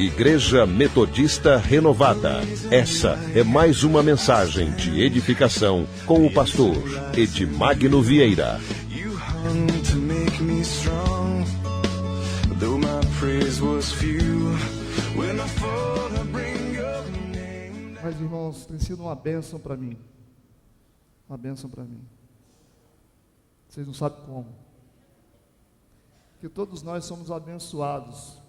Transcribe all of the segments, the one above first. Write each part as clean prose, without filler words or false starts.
Igreja Metodista Renovada. Essa é mais uma mensagem de edificação com o pastor Edmagno Vieira. Mas, irmãos, tem sido uma bênção para mim. Uma bênção para mim. Vocês não sabem como. Porque todos nós somos abençoados.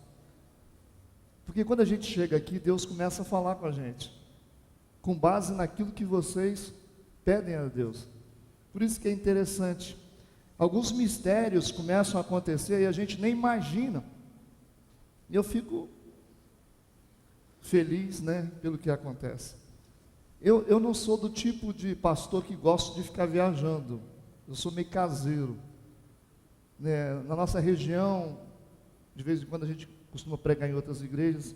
Porque quando a gente chega aqui, Deus começa a falar com a gente, com base naquilo que vocês pedem a Deus. Por isso que é interessante. Alguns mistérios começam a acontecer e a gente nem imagina. E eu fico feliz, pelo que acontece. Eu não sou do tipo de pastor que gosta de ficar viajando. Eu sou meio caseiro. Na nossa região, de vez em quando a gente costuma pregar em outras igrejas,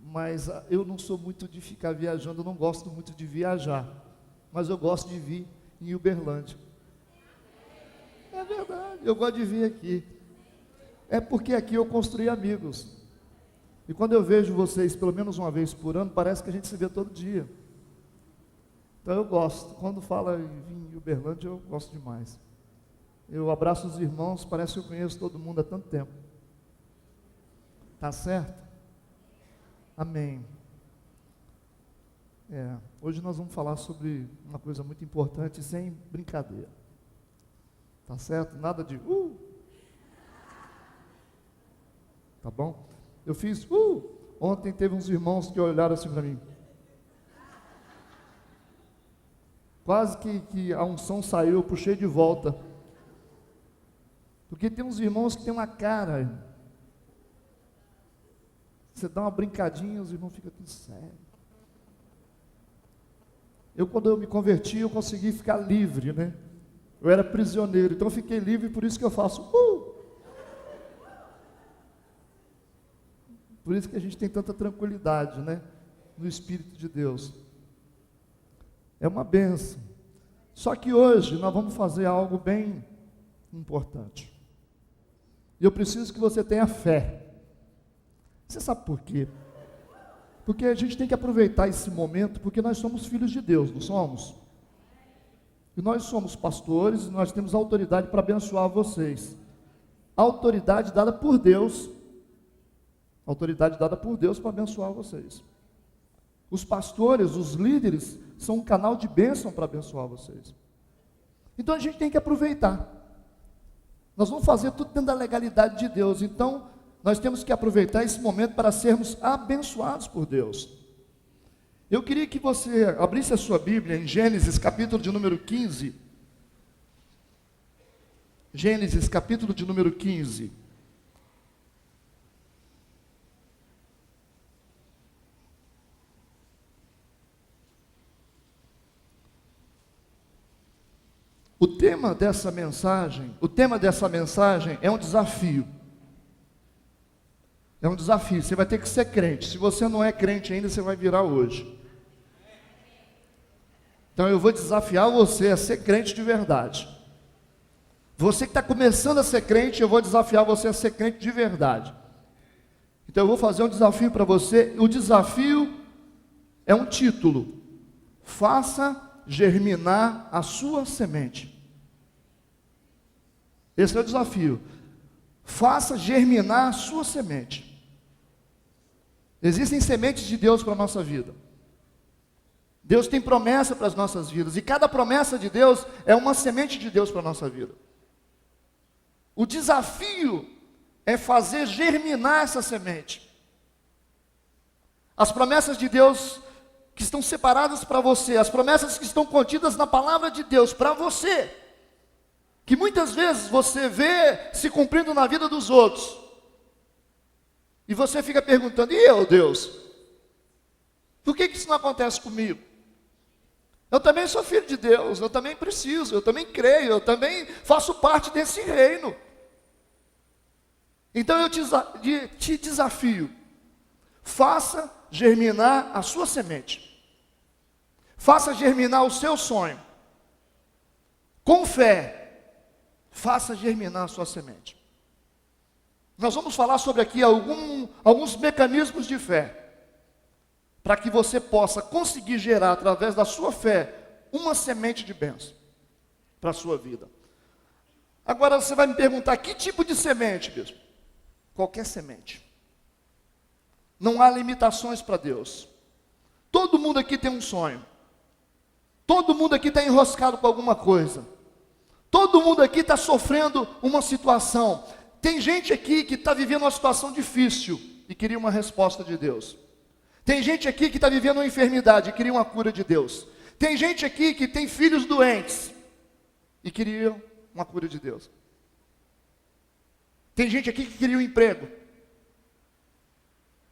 mas eu não sou muito de ficar viajando, eu não gosto muito de viajar, mas eu gosto de vir em Uberlândia. É verdade, eu gosto de vir aqui. É porque aqui eu construí amigos. E quando eu vejo vocês pelo menos uma vez por ano, parece que a gente se vê todo dia. Então eu gosto. Quando fala em vir em Uberlândia, eu gosto demais. Eu abraço os irmãos, parece que eu conheço todo mundo há tanto tempo. Tá certo? Amém. Hoje nós vamos falar sobre uma coisa muito importante, sem brincadeira. Tá certo? Nada de Tá bom? Eu fiz Ontem teve uns irmãos que olharam assim para mim. Quase que a unção saiu, eu puxei de volta. Porque tem uns irmãos que tem uma cara. Você dá uma brincadinha, os irmãos ficam tudo sério. Quando eu me converti, eu consegui ficar livre, Eu era prisioneiro, então eu fiquei livre, por isso que eu faço Por isso que a gente tem tanta tranquilidade, no Espírito de Deus. É uma bênção. Só que hoje nós vamos fazer algo bem importante. E eu preciso que você tenha fé. Você sabe por quê? Porque a gente tem que aproveitar esse momento, porque nós somos filhos de Deus, não somos? E nós somos pastores, e nós temos autoridade para abençoar vocês. Autoridade dada por Deus. Autoridade dada por Deus para abençoar vocês. Os pastores, os líderes, são um canal de bênção para abençoar vocês. Então a gente tem que aproveitar. Nós vamos fazer tudo dentro da legalidade de Deus. Então, nós temos que aproveitar esse momento para sermos abençoados por Deus. Eu queria que você abrisse a sua Bíblia em Gênesis, capítulo de número 15. Gênesis, capítulo de número 15. O tema dessa mensagem é um desafio. É um desafio, você vai ter que ser crente. Se você não é crente ainda, você vai virar hoje. Então eu vou desafiar você a ser crente de verdade. Você que está começando a ser crente, eu vou desafiar você a ser crente de verdade. Então eu vou fazer um desafio para você. O desafio é um título: faça germinar a sua semente. Esse é o desafio. Faça germinar a sua semente. Existem sementes de Deus para a nossa vida. Deus tem promessa para as nossas vidas. E cada promessa de Deus é uma semente de Deus para a nossa vida. O desafio é fazer germinar essa semente. As promessas de Deus que estão separadas para você, as promessas que estão contidas na palavra de Deus para você, que muitas vezes você vê se cumprindo na vida dos outros, e você fica perguntando: e eu, Deus? Por que isso não acontece comigo? Eu também sou filho de Deus, eu também preciso, eu também creio, eu também faço parte desse reino. Então eu te desafio: faça germinar a sua semente. Faça germinar o seu sonho. Com fé, faça germinar a sua semente. Nós vamos falar sobre aqui alguns mecanismos de fé, para que você possa conseguir gerar, através da sua fé, uma semente de bênção para a sua vida. Agora você vai me perguntar, que tipo de semente, bispo? Qualquer semente. Não há limitações para Deus. Todo mundo aqui tem um sonho. Todo mundo aqui está enroscado com alguma coisa. Todo mundo aqui está sofrendo uma situação. Tem gente aqui que está vivendo uma situação difícil e queria uma resposta de Deus. Tem gente aqui que está vivendo uma enfermidade e queria uma cura de Deus. Tem gente aqui que tem filhos doentes e queria uma cura de Deus. Tem gente aqui que queria um emprego.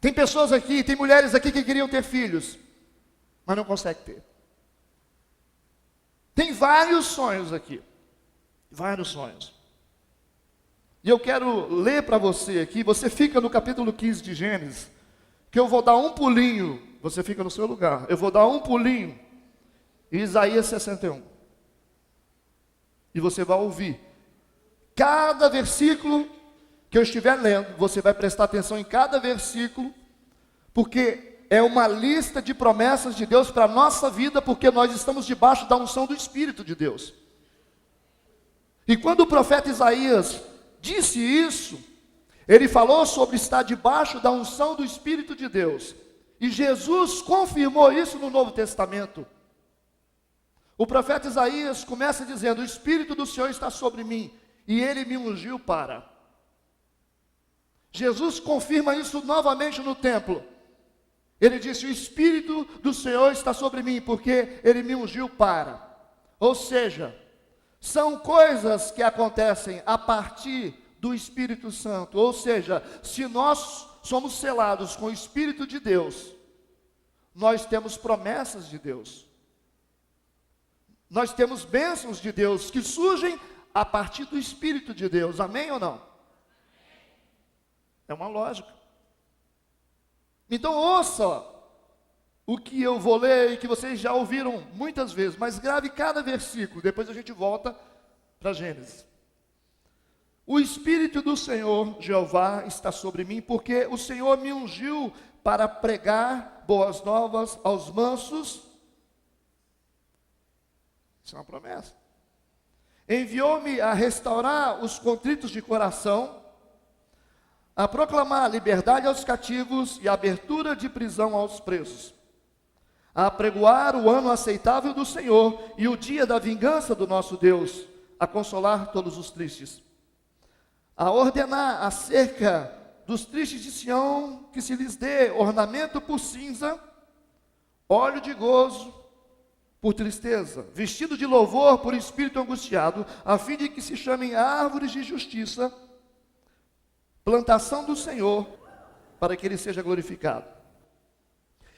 Tem pessoas aqui, tem mulheres aqui que queriam ter filhos, mas não conseguem ter. Tem vários sonhos aqui. Vários sonhos. E eu quero ler para você aqui, você fica no capítulo 15 de Gênesis, que eu vou dar um pulinho, você fica no seu lugar, eu vou dar um pulinho, em Isaías 61. E você vai ouvir. Cada versículo que eu estiver lendo, você vai prestar atenção em cada versículo, porque é uma lista de promessas de Deus para a nossa vida, porque nós estamos debaixo da unção do Espírito de Deus. E quando o profeta Isaías disse isso, ele falou sobre estar debaixo da unção do Espírito de Deus. E Jesus confirmou isso no Novo Testamento. O profeta Isaías começa dizendo: o Espírito do Senhor está sobre mim, e Ele me ungiu para. Jesus confirma isso novamente no templo. Ele disse: o Espírito do Senhor está sobre mim, porque Ele me ungiu para. Ou seja, são coisas que acontecem a partir do Espírito Santo. Ou seja, se nós somos selados com o Espírito de Deus, nós temos promessas de Deus. Nós temos bênçãos de Deus que surgem a partir do Espírito de Deus. Amém ou não? É uma lógica. Então ouça o que eu vou ler e que vocês já ouviram muitas vezes, mas grave cada versículo, depois a gente volta para Gênesis. O Espírito do Senhor, Jeová, está sobre mim, porque o Senhor me ungiu para pregar boas novas aos mansos. Isso é uma promessa. Enviou-me a restaurar os contritos de coração, a proclamar liberdade aos cativos e a abertura de prisão aos presos, a apregoar o ano aceitável do Senhor e o dia da vingança do nosso Deus, a consolar todos os tristes, a ordenar acerca dos tristes de Sião que se lhes dê ornamento por cinza, óleo de gozo por tristeza, vestido de louvor por espírito angustiado, a fim de que se chamem árvores de justiça, plantação do Senhor, para que Ele seja glorificado.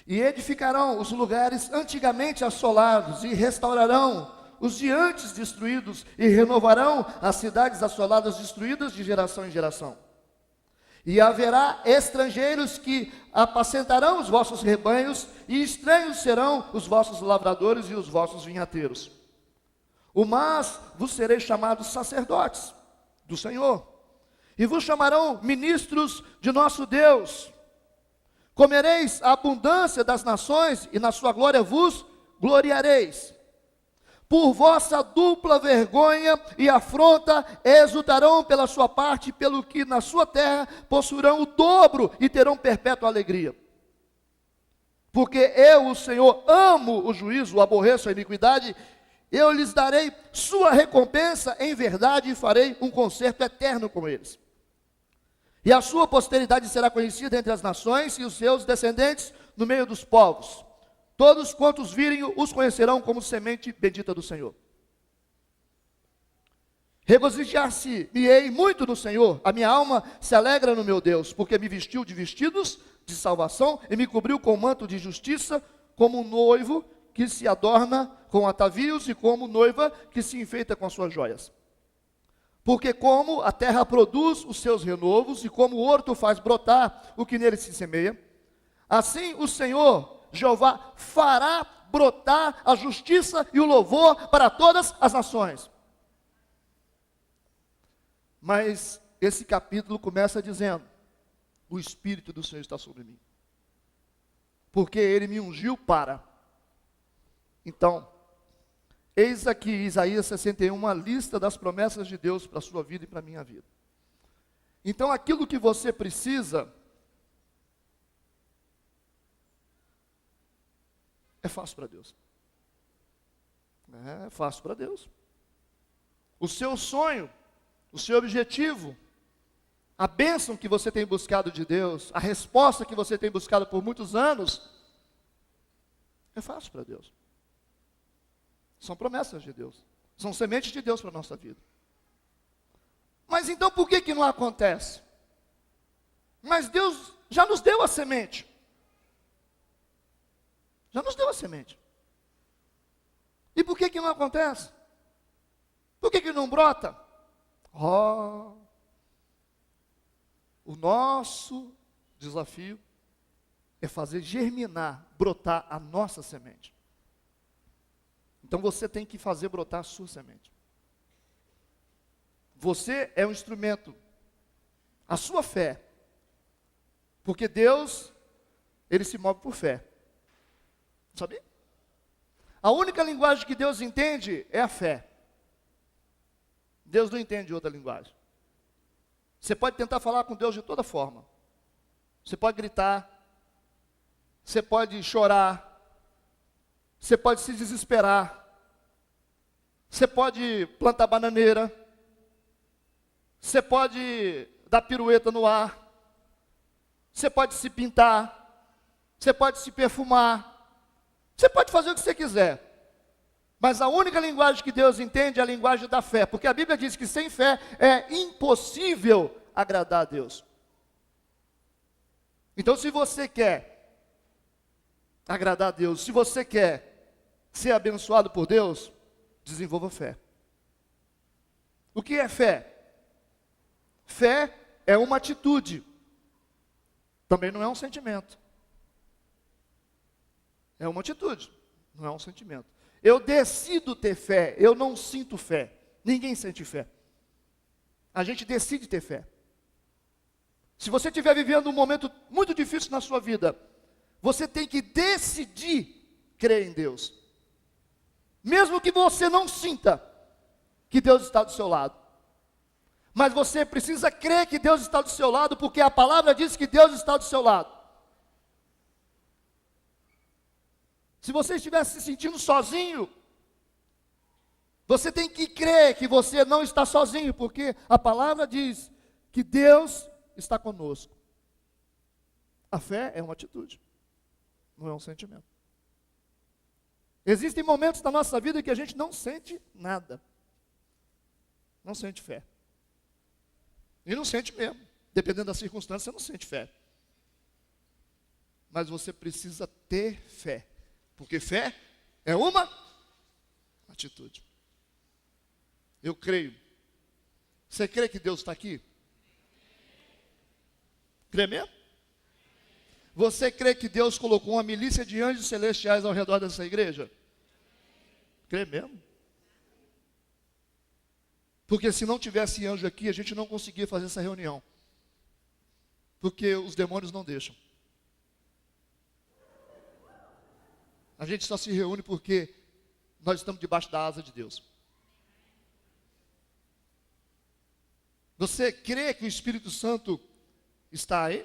E edificarão os lugares antigamente assolados, e restaurarão os de antes destruídos, e renovarão as cidades assoladas destruídas de geração em geração. E haverá estrangeiros que apacentarão os vossos rebanhos, e estranhos serão os vossos lavradores e os vossos vinhateiros. Mas vos sereis chamados sacerdotes do Senhor, e vos chamarão ministros de nosso Deus. Comereis a abundância das nações, e na sua glória vos gloriareis. Por vossa dupla vergonha e afronta exultarão pela sua parte, pelo que na sua terra possuirão o dobro e terão perpétua alegria. Porque eu, o Senhor, amo o juízo, aborreço a iniquidade, eu lhes darei sua recompensa em verdade e farei um concerto eterno com eles. E a sua posteridade será conhecida entre as nações e os seus descendentes no meio dos povos. Todos quantos virem os conhecerão como semente bendita do Senhor. Regozijar-se-me-ei muito no Senhor, a minha alma se alegra no meu Deus, porque me vestiu de vestidos de salvação e me cobriu com manto de justiça, como um noivo que se adorna com atavios e como noiva que se enfeita com as suas joias. Porque como a terra produz os seus renovos e como o horto faz brotar o que nele se semeia, assim o Senhor Jeová fará brotar a justiça e o louvor para todas as nações. Mas esse capítulo começa dizendo: o Espírito do Senhor está sobre mim, porque Ele me ungiu para. Então, eis aqui Isaías 61, uma lista das promessas de Deus para a sua vida e para a minha vida. Então, aquilo que você precisa é fácil para Deus. É fácil para Deus. O seu sonho, o seu objetivo, a bênção que você tem buscado de Deus, a resposta que você tem buscado por muitos anos, é fácil para Deus. São promessas de Deus. São sementes de Deus para a nossa vida. Mas então por que não acontece? Mas Deus já nos deu a semente. Já nos deu a semente. E por que não acontece? Por que não brota? O nosso desafio é fazer germinar, brotar a nossa semente. Então você tem que fazer brotar a sua semente. Você é um instrumento, a sua fé. Porque Deus, Ele se move por fé. Sabia? A única linguagem que Deus entende é a fé. Deus não entende outra linguagem. Você pode tentar falar com Deus de toda forma. Você pode gritar. Você pode chorar. Você pode se desesperar. Você pode plantar bananeira. Você pode dar pirueta no ar. Você pode se pintar. Você pode se perfumar. Você pode fazer o que você quiser. Mas a única linguagem que Deus entende é a linguagem da fé. Porque a Bíblia diz que sem fé é impossível agradar a Deus. Então, se você quer agradar a Deus, se você quer ser abençoado por Deus, desenvolva fé. O que é fé? Fé é uma atitude. Também não é um sentimento. É uma atitude, não é um sentimento. Eu decido ter fé, eu não sinto fé. Ninguém sente fé. A gente decide ter fé. Se você estiver vivendo um momento muito difícil na sua vida, você tem que decidir crer em Deus. Mesmo que você não sinta que Deus está do seu lado. Mas você precisa crer que Deus está do seu lado, porque a palavra diz que Deus está do seu lado. Se você estiver se sentindo sozinho, você tem que crer que você não está sozinho, porque a palavra diz que Deus está conosco. A fé é uma atitude, não é um sentimento. Existem momentos da nossa vida que a gente não sente nada. Não sente fé. E não sente mesmo. Dependendo da circunstância, você não sente fé. Mas você precisa ter fé. Porque fé é uma atitude. Eu creio. Você crê que Deus está aqui? Crê mesmo? Você crê que Deus colocou uma milícia de anjos celestiais ao redor dessa igreja? Crê mesmo? Porque se não tivesse anjo aqui, a gente não conseguia fazer essa reunião. Porque os demônios não deixam. A gente só se reúne porque nós estamos debaixo da asa de Deus. Você crê que o Espírito Santo está aí?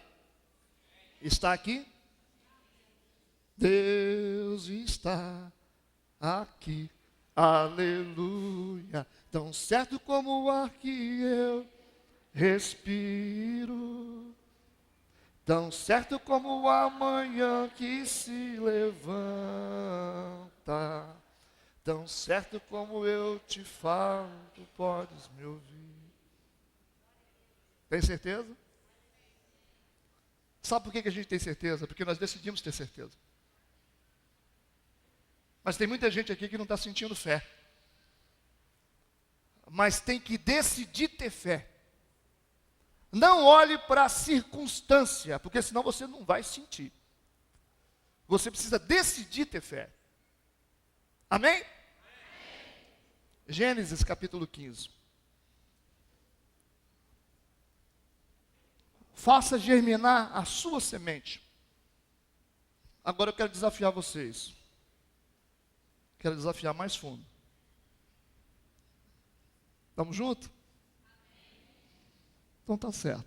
Está aqui? Deus está aqui. Aleluia. Tão certo como o ar que eu respiro. Tão certo como o amanhã que se levanta. Tão certo como eu te falo, tu podes me ouvir. Tem certeza? Sabe por que a gente tem certeza? Porque nós decidimos ter certeza. Mas tem muita gente aqui que não está sentindo fé. Mas tem que decidir ter fé. Não olhe para a circunstância, porque senão você não vai sentir. Você precisa decidir ter fé. Amém? Amém. Gênesis capítulo 15. faça germinar a sua semente. Agora eu quero desafiar vocês. Quero desafiar mais fundo. Estamos juntos? Então tá certo.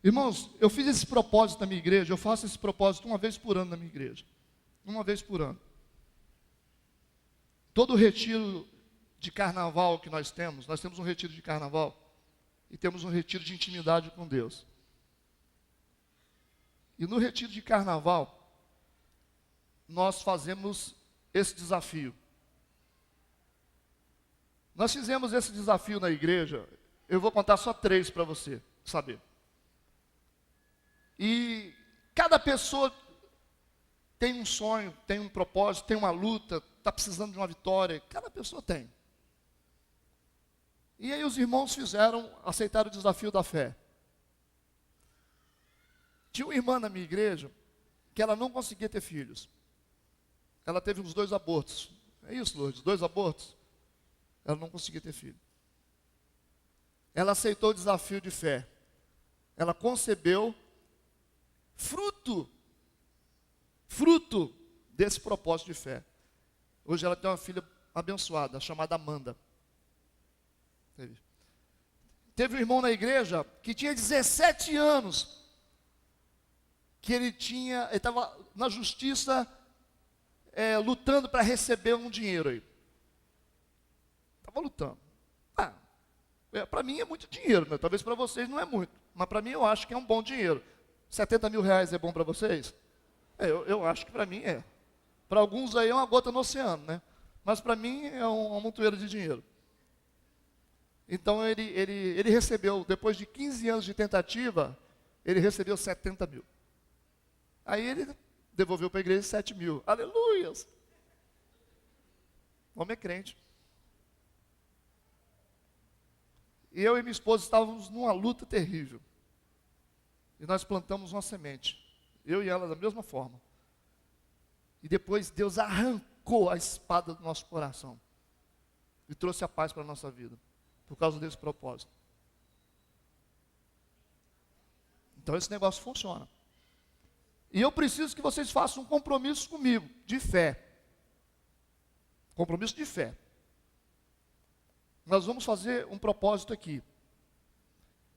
Irmãos, eu fiz esse propósito na minha igreja, eu faço esse propósito uma vez por ano na minha igreja. Uma vez por ano. Todo retiro de carnaval que nós temos um retiro de carnaval e temos um retiro de intimidade com Deus. E no retiro de carnaval, nós fazemos esse desafio. Nós fizemos esse desafio na igreja, eu vou contar só 3 para você saber. E cada pessoa tem um sonho, tem um propósito, tem uma luta, está precisando de uma vitória, cada pessoa tem. E aí os irmãos aceitaram o desafio da fé. Tinha uma irmã na minha igreja, que ela não conseguia ter filhos. Ela teve uns 2 abortos. É isso, Lourdes? 2 abortos? Ela não conseguia ter filho. Ela aceitou o desafio de fé. Ela concebeu fruto desse propósito de fé. Hoje ela tem uma filha abençoada, chamada Amanda. Teve um irmão na igreja que tinha 17 anos, que ele estava na justiça, lutando para receber um dinheiro aí. Estava lutando. Para mim é muito dinheiro, né? Talvez para vocês não é muito, mas para mim eu acho que é um bom dinheiro. 70 mil reais é bom para vocês? Eu acho que para mim é. Para alguns aí é uma gota no oceano, né? Mas para mim é uma montoeira de dinheiro. Então ele recebeu, depois de 15 anos de tentativa, ele recebeu 70 mil. Aí ele devolveu para a igreja 7 mil. Aleluias! O homem é crente. E eu e minha esposa estávamos numa luta terrível. E nós plantamos uma semente. Eu e ela da mesma forma. E depois Deus arrancou a espada do nosso coração. E trouxe a paz para a nossa vida. Por causa desse propósito. Então esse negócio funciona. E eu preciso que vocês façam um compromisso comigo, de fé. Compromisso de fé. Nós vamos fazer um propósito aqui.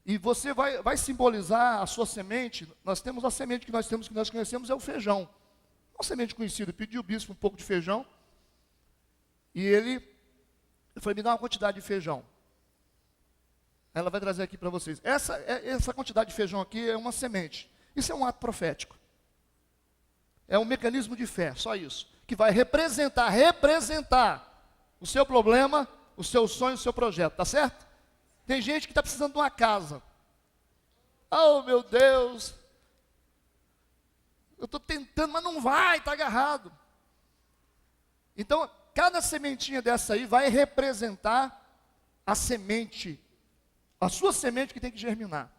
E você vai simbolizar a sua semente. Nós temos a semente que nós conhecemos, é o feijão. Uma semente conhecida. Eu pedi ao bispo um pouco de feijão. E ele falou, me dá uma quantidade de feijão. Ela vai trazer aqui para vocês. Essa quantidade de feijão aqui é uma semente. Isso é um ato profético. É um mecanismo de fé, só isso. Que vai representar o seu problema, o seu sonho, o seu projeto, tá certo? Tem gente que está precisando de uma casa. Oh, meu Deus. Eu estou tentando, mas não vai, está agarrado. Então, cada sementinha dessa aí vai representar a semente, a sua semente que tem que germinar.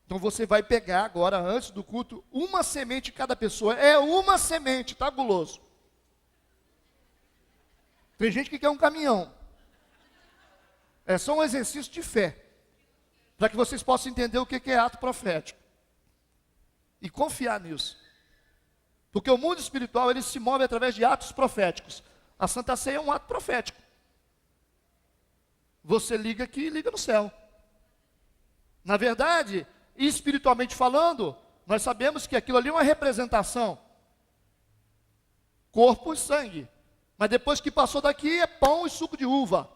Então você vai pegar agora, antes do culto, uma semente de cada pessoa. É uma semente, tá, guloso? Tem gente que quer um caminhão. É só um exercício de fé. Para que vocês possam entender o que é ato profético. E confiar nisso. Porque o mundo espiritual, ele se move através de atos proféticos. A Santa Ceia é um ato profético. Você liga aqui e liga no céu. Na verdade, espiritualmente falando, nós sabemos que aquilo ali é uma representação. Corpo e sangue. Mas depois que passou daqui, é pão e suco de uva.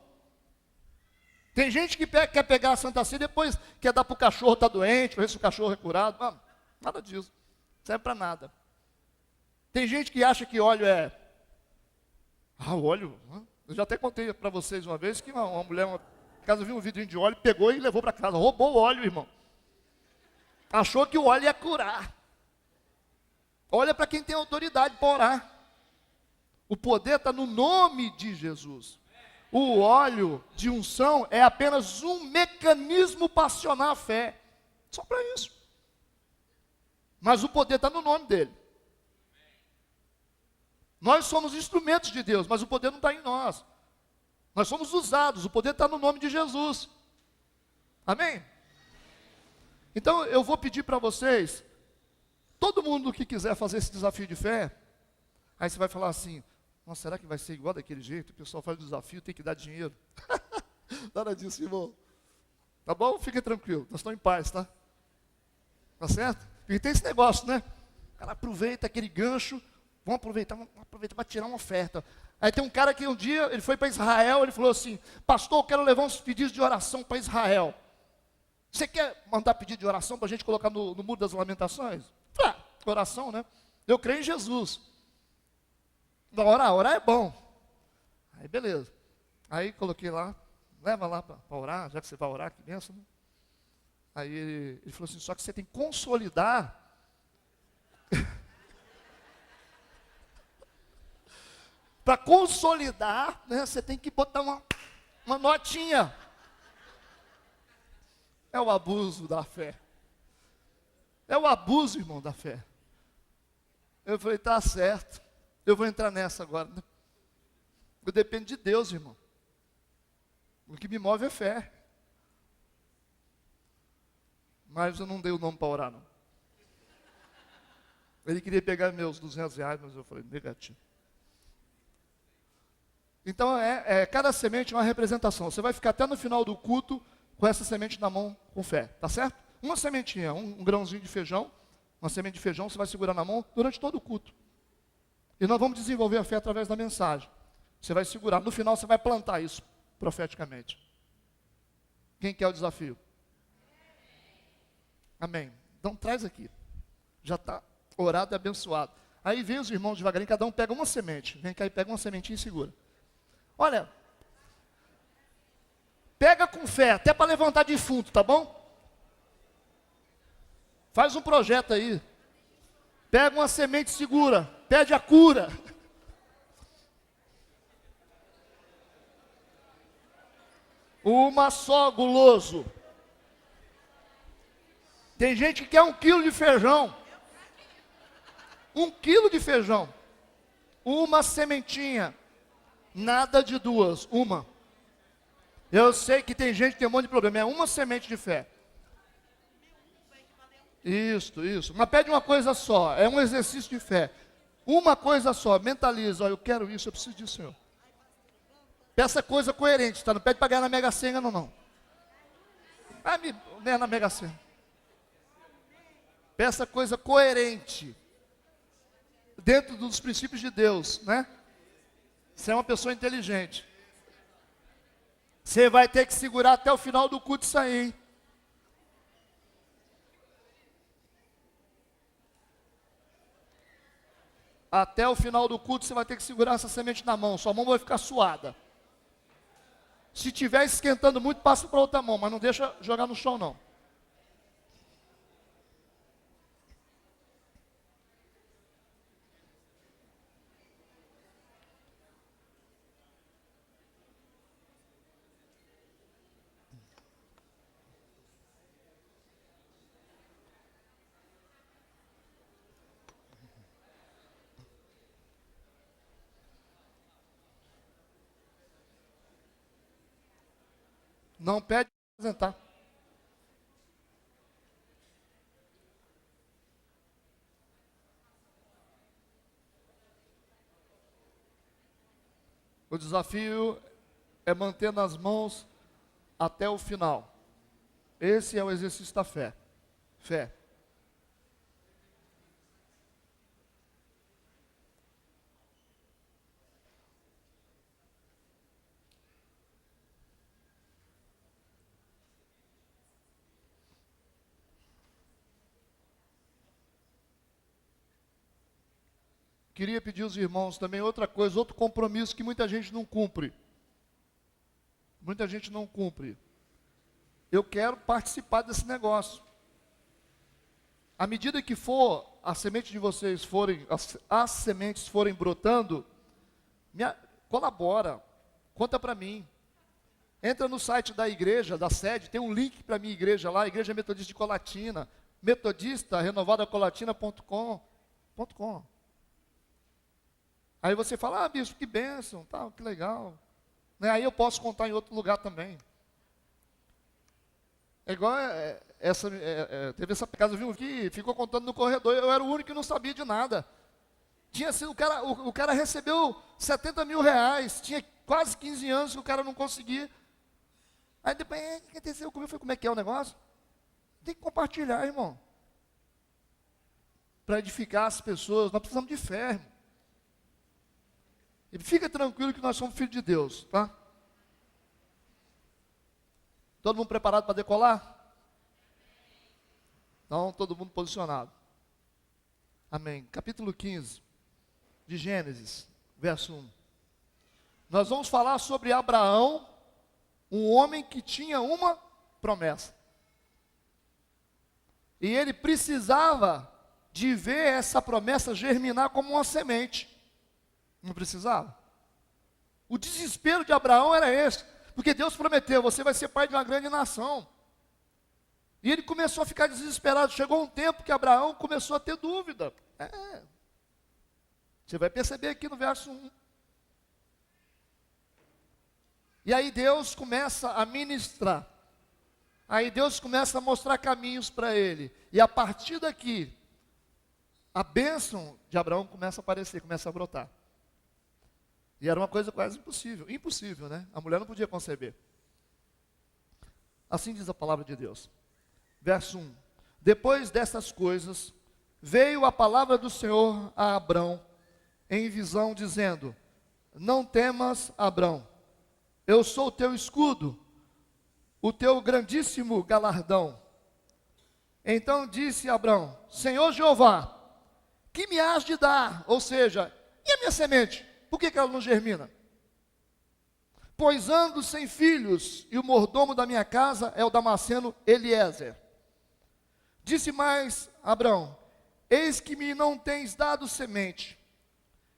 Tem gente que quer pegar a Santa Ceia e depois quer dar para o cachorro, está doente, para ver se o cachorro é curado. Não, nada disso. Não serve para nada. Tem gente que acha que óleo é... óleo... Eu já até contei para vocês uma vez que uma mulher, caso viu um vidrinho de óleo, pegou e levou para casa. Roubou o óleo, irmão. Achou que o óleo ia curar. Olha para quem tem autoridade para orar. O poder está no nome de Jesus. O óleo de unção é apenas um mecanismo para acionar a fé. Só para isso. Mas o poder está no nome dele. Nós somos instrumentos de Deus, mas o poder não está em nós. Nós somos usados, o poder está no nome de Jesus. Amém? Então eu vou pedir para vocês, todo mundo que quiser fazer esse desafio de fé, aí você vai falar assim, nossa, será que vai ser igual daquele jeito? O pessoal faz o desafio, tem que dar dinheiro. Nada disso, irmão. Tá bom? Fique tranquilo, nós estamos em paz, tá? Tá certo? Porque tem esse negócio, né? O cara aproveita aquele gancho, vamos aproveitar para tirar uma oferta. Aí tem um cara que um dia, ele foi para Israel, ele falou assim, pastor, eu quero levar uns pedidos de oração para Israel. Você quer mandar pedido de oração para a gente colocar no Muro das Lamentações? Ah, oração, né? Eu creio em Jesus. Orar é bom. Aí beleza. Aí coloquei lá, leva lá para orar, já que você vai orar, que benção, né? Aí ele falou assim, só que você tem que consolidar. Para consolidar, né, você tem que botar uma notinha. É o abuso da fé. É o abuso, irmão, da fé. Eu falei, tá certo. Eu vou entrar nessa agora. Eu dependo de Deus, irmão. O que me move é fé. Mas eu não dei o nome para orar, não. Ele queria pegar meus R$200, mas eu falei, negativo. Então, cada semente é uma representação. Você vai ficar até no final do culto com essa semente na mão com fé, tá certo? Uma sementinha, um grãozinho de feijão, uma semente de feijão, você vai segurar na mão durante todo o culto. E nós vamos desenvolver a fé através da mensagem. Você vai segurar, no final você vai plantar isso profeticamente. Quem quer o desafio? Amém. Então traz aqui. Já está orado e abençoado. Aí vem os irmãos devagarinho, cada um pega uma semente. Vem cá e pega uma sementinha e segura. Olha, pega com fé, até para levantar defunto, tá bom? Faz um projeto aí. Pega uma semente e segura, pede a cura. Uma só, guloso. Tem gente que quer 1 quilo de feijão. 1 quilo de feijão. Uma sementinha. Nada de duas, uma. Eu sei que tem gente que tem um monte de problema, é uma semente de fé. Isso. Mas pede uma coisa só, é um exercício de fé. Uma coisa só, mentaliza, ó, eu quero isso, eu preciso disso, Senhor. Peça coisa coerente, tá? Não pede para ganhar na Mega Sena, não. Vai me ganhar na Mega Sena. Peça coisa coerente. Dentro dos princípios de Deus, né? Você é uma pessoa inteligente. Você vai ter que segurar até o final do culto isso aí, hein? Até o final do culto você vai ter que segurar essa semente na mão. Sua mão vai ficar suada. Se estiver esquentando muito, passa para outra mão, mas não deixa jogar no chão não. Não pede para apresentar. O desafio é manter nas mãos até o final. Esse é o exercício da fé. Fé. Queria pedir aos irmãos também outra coisa, outro compromisso que muita gente não cumpre. Muita gente não cumpre. Eu quero participar desse negócio. À medida que for, as sementes de vocês forem, as sementes forem brotando, colabora, conta para mim. Entra no site da igreja, da sede, tem um link para a minha igreja lá, Igreja Metodista de Colatina, metodista-renovada-colatina.com. Aí você fala, bispo, que bênção, tal, que legal. Né? Aí eu posso contar em outro lugar também. É igual teve essa casa, viu, que ficou contando no corredor, eu era o único que não sabia de nada. Tinha sido, o cara recebeu 70 mil reais, tinha quase 15 anos que o cara não conseguia. Aí depois, o que aconteceu comigo? Eu falei, como é que é o negócio? Tem que compartilhar, irmão. Para edificar as pessoas, nós precisamos de fé, irmão. E fica tranquilo que nós somos filhos de Deus, tá? Todo mundo preparado para decolar? Então, todo mundo posicionado. Amém. Capítulo 15 de Gênesis, verso 1. Nós vamos falar sobre Abraão, um homem que tinha uma promessa. E ele precisava de ver essa promessa germinar como uma semente. Não precisava? O desespero de Abraão era esse. Porque Deus prometeu, você vai ser pai de uma grande nação. E ele começou a ficar desesperado. Chegou um tempo que Abraão começou a ter dúvida. Você vai perceber aqui no verso 1. E aí Deus começa a ministrar. Aí Deus começa a mostrar caminhos para ele. E a partir daqui, a bênção de Abraão começa a aparecer, começa a brotar. E era uma coisa quase impossível. Impossível, né? A mulher não podia conceber. Assim diz a palavra de Deus. Verso 1. Depois dessas coisas, veio a palavra do Senhor a Abrão, em visão, dizendo: não temas, Abrão, eu sou o teu escudo, o teu grandíssimo galardão. Então disse Abrão: Senhor Jeová, que me has de dar? Ou seja, e a minha semente? Por que ela não germina? Pois ando sem filhos, e o mordomo da minha casa é o Damasceno Eliezer. Disse mais Abrão: eis que me não tens dado semente,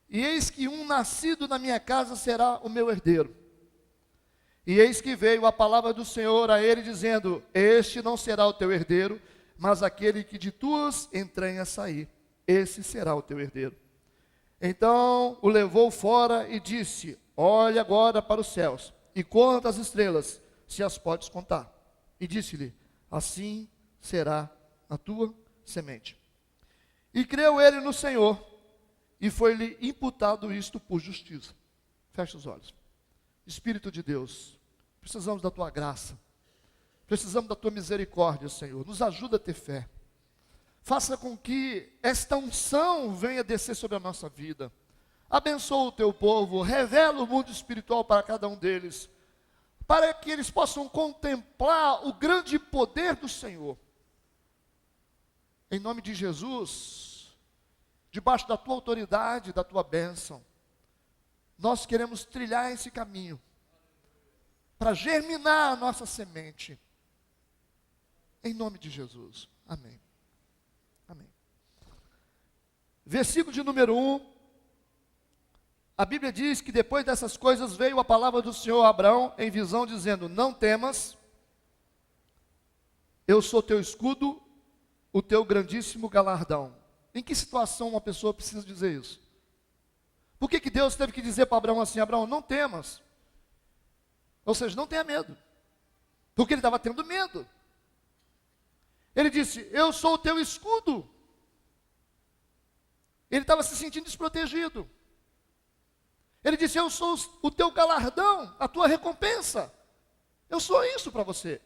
e eis que um nascido na minha casa será o meu herdeiro. E eis que veio a palavra do Senhor a ele, dizendo: este não será o teu herdeiro, mas aquele que de tuas entranhas sair, esse será o teu herdeiro. Então o levou fora e disse: olha agora para os céus, e conta as estrelas, se as podes contar. E disse-lhe: assim será a tua semente. E creu ele no Senhor, e foi-lhe imputado isto por justiça. Fecha os olhos. Espírito de Deus, precisamos da tua graça, precisamos da tua misericórdia, Senhor. Nos ajuda a ter fé. Faça com que esta unção venha descer sobre a nossa vida. Abençoa o teu povo, revela o mundo espiritual para cada um deles, para que eles possam contemplar o grande poder do Senhor. Em nome de Jesus, debaixo da tua autoridade, da tua bênção, nós queremos trilhar esse caminho, para germinar a nossa semente. Em nome de Jesus. Amém. Amém. Versículo de número 1. A Bíblia diz que depois dessas coisas veio a palavra do Senhor a Abraão em visão, dizendo: não temas, eu sou teu escudo, o teu grandíssimo galardão. Em que situação uma pessoa precisa dizer isso? Por que Deus teve que dizer para Abraão assim: Abraão, não temas? Ou seja, não tenha medo. Porque ele estava tendo medo. Ele disse: eu sou o teu escudo. Ele estava se sentindo desprotegido. Ele disse: eu sou o teu galardão, a tua recompensa. Eu sou isso para você.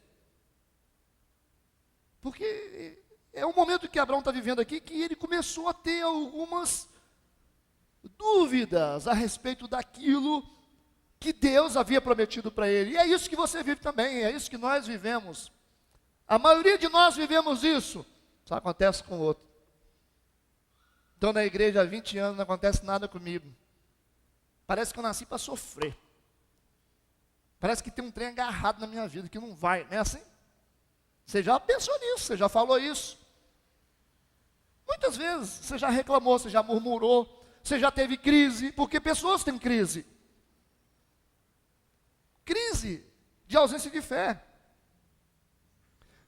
Porque é um momento que Abraão está vivendo aqui, que ele começou a ter algumas dúvidas a respeito daquilo que Deus havia prometido para ele. E é isso que você vive também, é isso que nós vivemos. A maioria de nós vivemos isso. Só acontece com o outro. Estou na igreja há 20 anos, não acontece nada comigo. Parece que eu nasci para sofrer. Parece que tem um trem agarrado na minha vida, que não vai, não é assim? Você já pensou nisso, você já falou isso. Muitas vezes você já reclamou, você já murmurou, você já teve crise, porque pessoas têm crise. Crise de ausência de fé.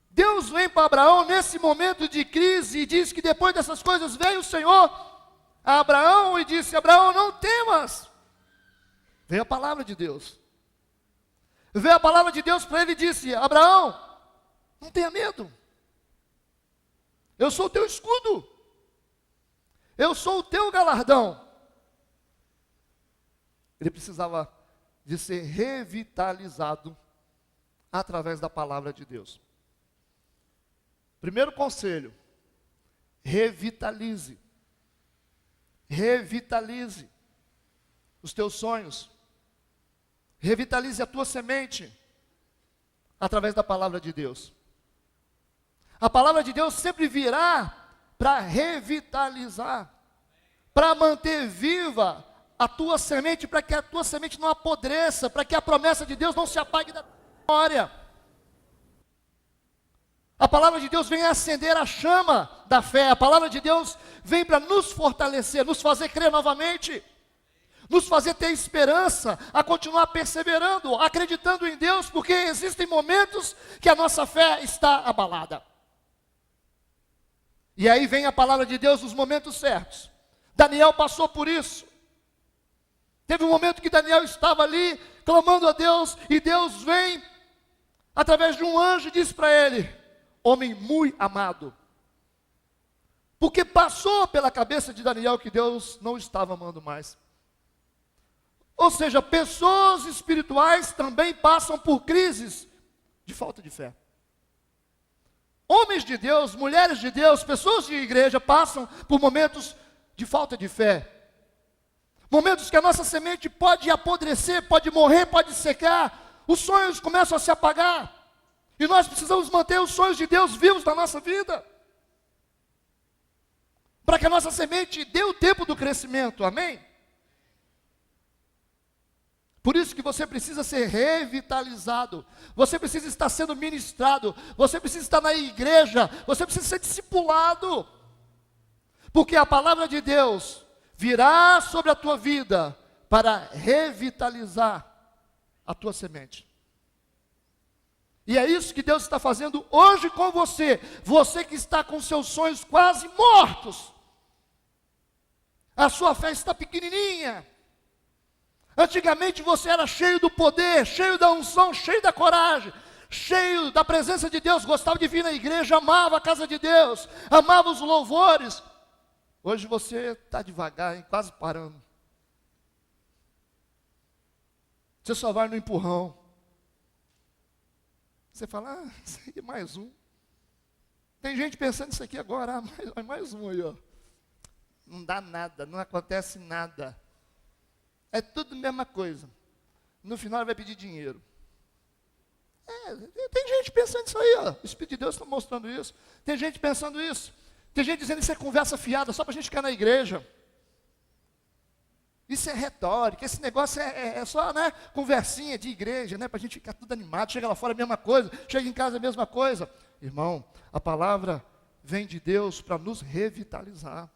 Deus vem para Abraão nesse momento de crise e diz que depois dessas coisas veio o Senhor a Abraão e disse: Abraão, não temas. Veio a palavra de Deus. Veio a palavra de Deus para ele e disse: Abraão, Não tenha medo. Eu sou o teu escudo. Eu sou o teu galardão. Ele precisava de ser revitalizado através da palavra de Deus. Primeiro conselho: revitalize. Revitalize os teus sonhos. Revitalize a tua semente através da palavra de Deus. A palavra de Deus sempre virá para revitalizar, para manter viva a tua semente, para que a tua semente não apodreça, para que a promessa de Deus não se apague da memória. A palavra de Deus vem acender a chama da fé. A palavra de Deus vem para nos fortalecer, nos fazer crer novamente, nos fazer ter esperança, a continuar perseverando, acreditando em Deus, porque existem momentos que a nossa fé está abalada. E aí vem a palavra de Deus nos momentos certos. Daniel passou por isso. Teve um momento que Daniel estava ali, clamando a Deus, e Deus vem, através de um anjo, e diz para ele: homem muito amado. Porque passou pela cabeça de Daniel que Deus não estava amando mais. Ou seja, pessoas espirituais também passam por crises de falta de fé. Homens de Deus, mulheres de Deus, pessoas de igreja passam por momentos de falta de fé. Momentos que a nossa semente pode apodrecer, pode morrer, pode secar. Os sonhos começam a se apagar. E nós precisamos manter os sonhos de Deus vivos na nossa vida. Para que a nossa semente dê o tempo do crescimento, amém? Por isso que você precisa ser revitalizado, você precisa estar sendo ministrado, você precisa estar na igreja, você precisa ser discipulado, porque a palavra de Deus virá sobre a tua vida para revitalizar a tua semente. E é isso que Deus está fazendo hoje com você, você que está com seus sonhos quase mortos, a sua fé está pequenininha. Antigamente você era cheio do poder, cheio da unção, cheio da coragem, cheio da presença de Deus, gostava de vir na igreja, amava a casa de Deus, amava os louvores. Hoje você está devagar, hein, quase parando. Você só vai no empurrão. Você fala, isso aí é mais um. Tem gente pensando nisso aqui agora, mais um aí, ó. Não dá nada, não acontece nada. É tudo a mesma coisa. No final ele vai pedir dinheiro. Tem gente pensando isso aí, ó. O Espírito de Deus está mostrando isso. Tem gente pensando isso. Tem gente dizendo que isso é conversa fiada, só para a gente ficar na igreja. Isso é retórica, esse negócio é só, né, conversinha de igreja, né, para a gente ficar tudo animado. Chega lá fora a mesma coisa, chega em casa a mesma coisa. Irmão, a palavra vem de Deus para nos revitalizar.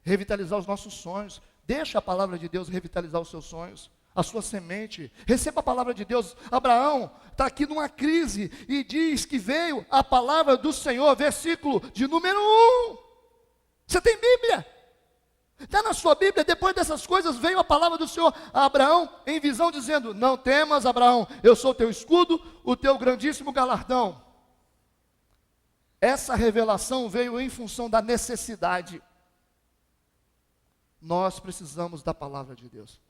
Revitalizar os nossos sonhos. Deixa a palavra de Deus revitalizar os seus sonhos, a sua semente. Receba a palavra de Deus. Abraão está aqui numa crise e diz que veio a palavra do Senhor, versículo de número 1. Você tem Bíblia? Está na sua Bíblia. Depois dessas coisas veio a palavra do Senhor a Abraão em visão dizendo: não temas, Abraão, eu sou o teu escudo, o teu grandíssimo galardão. Essa revelação veio em função da necessidade. Nós precisamos da palavra de Deus.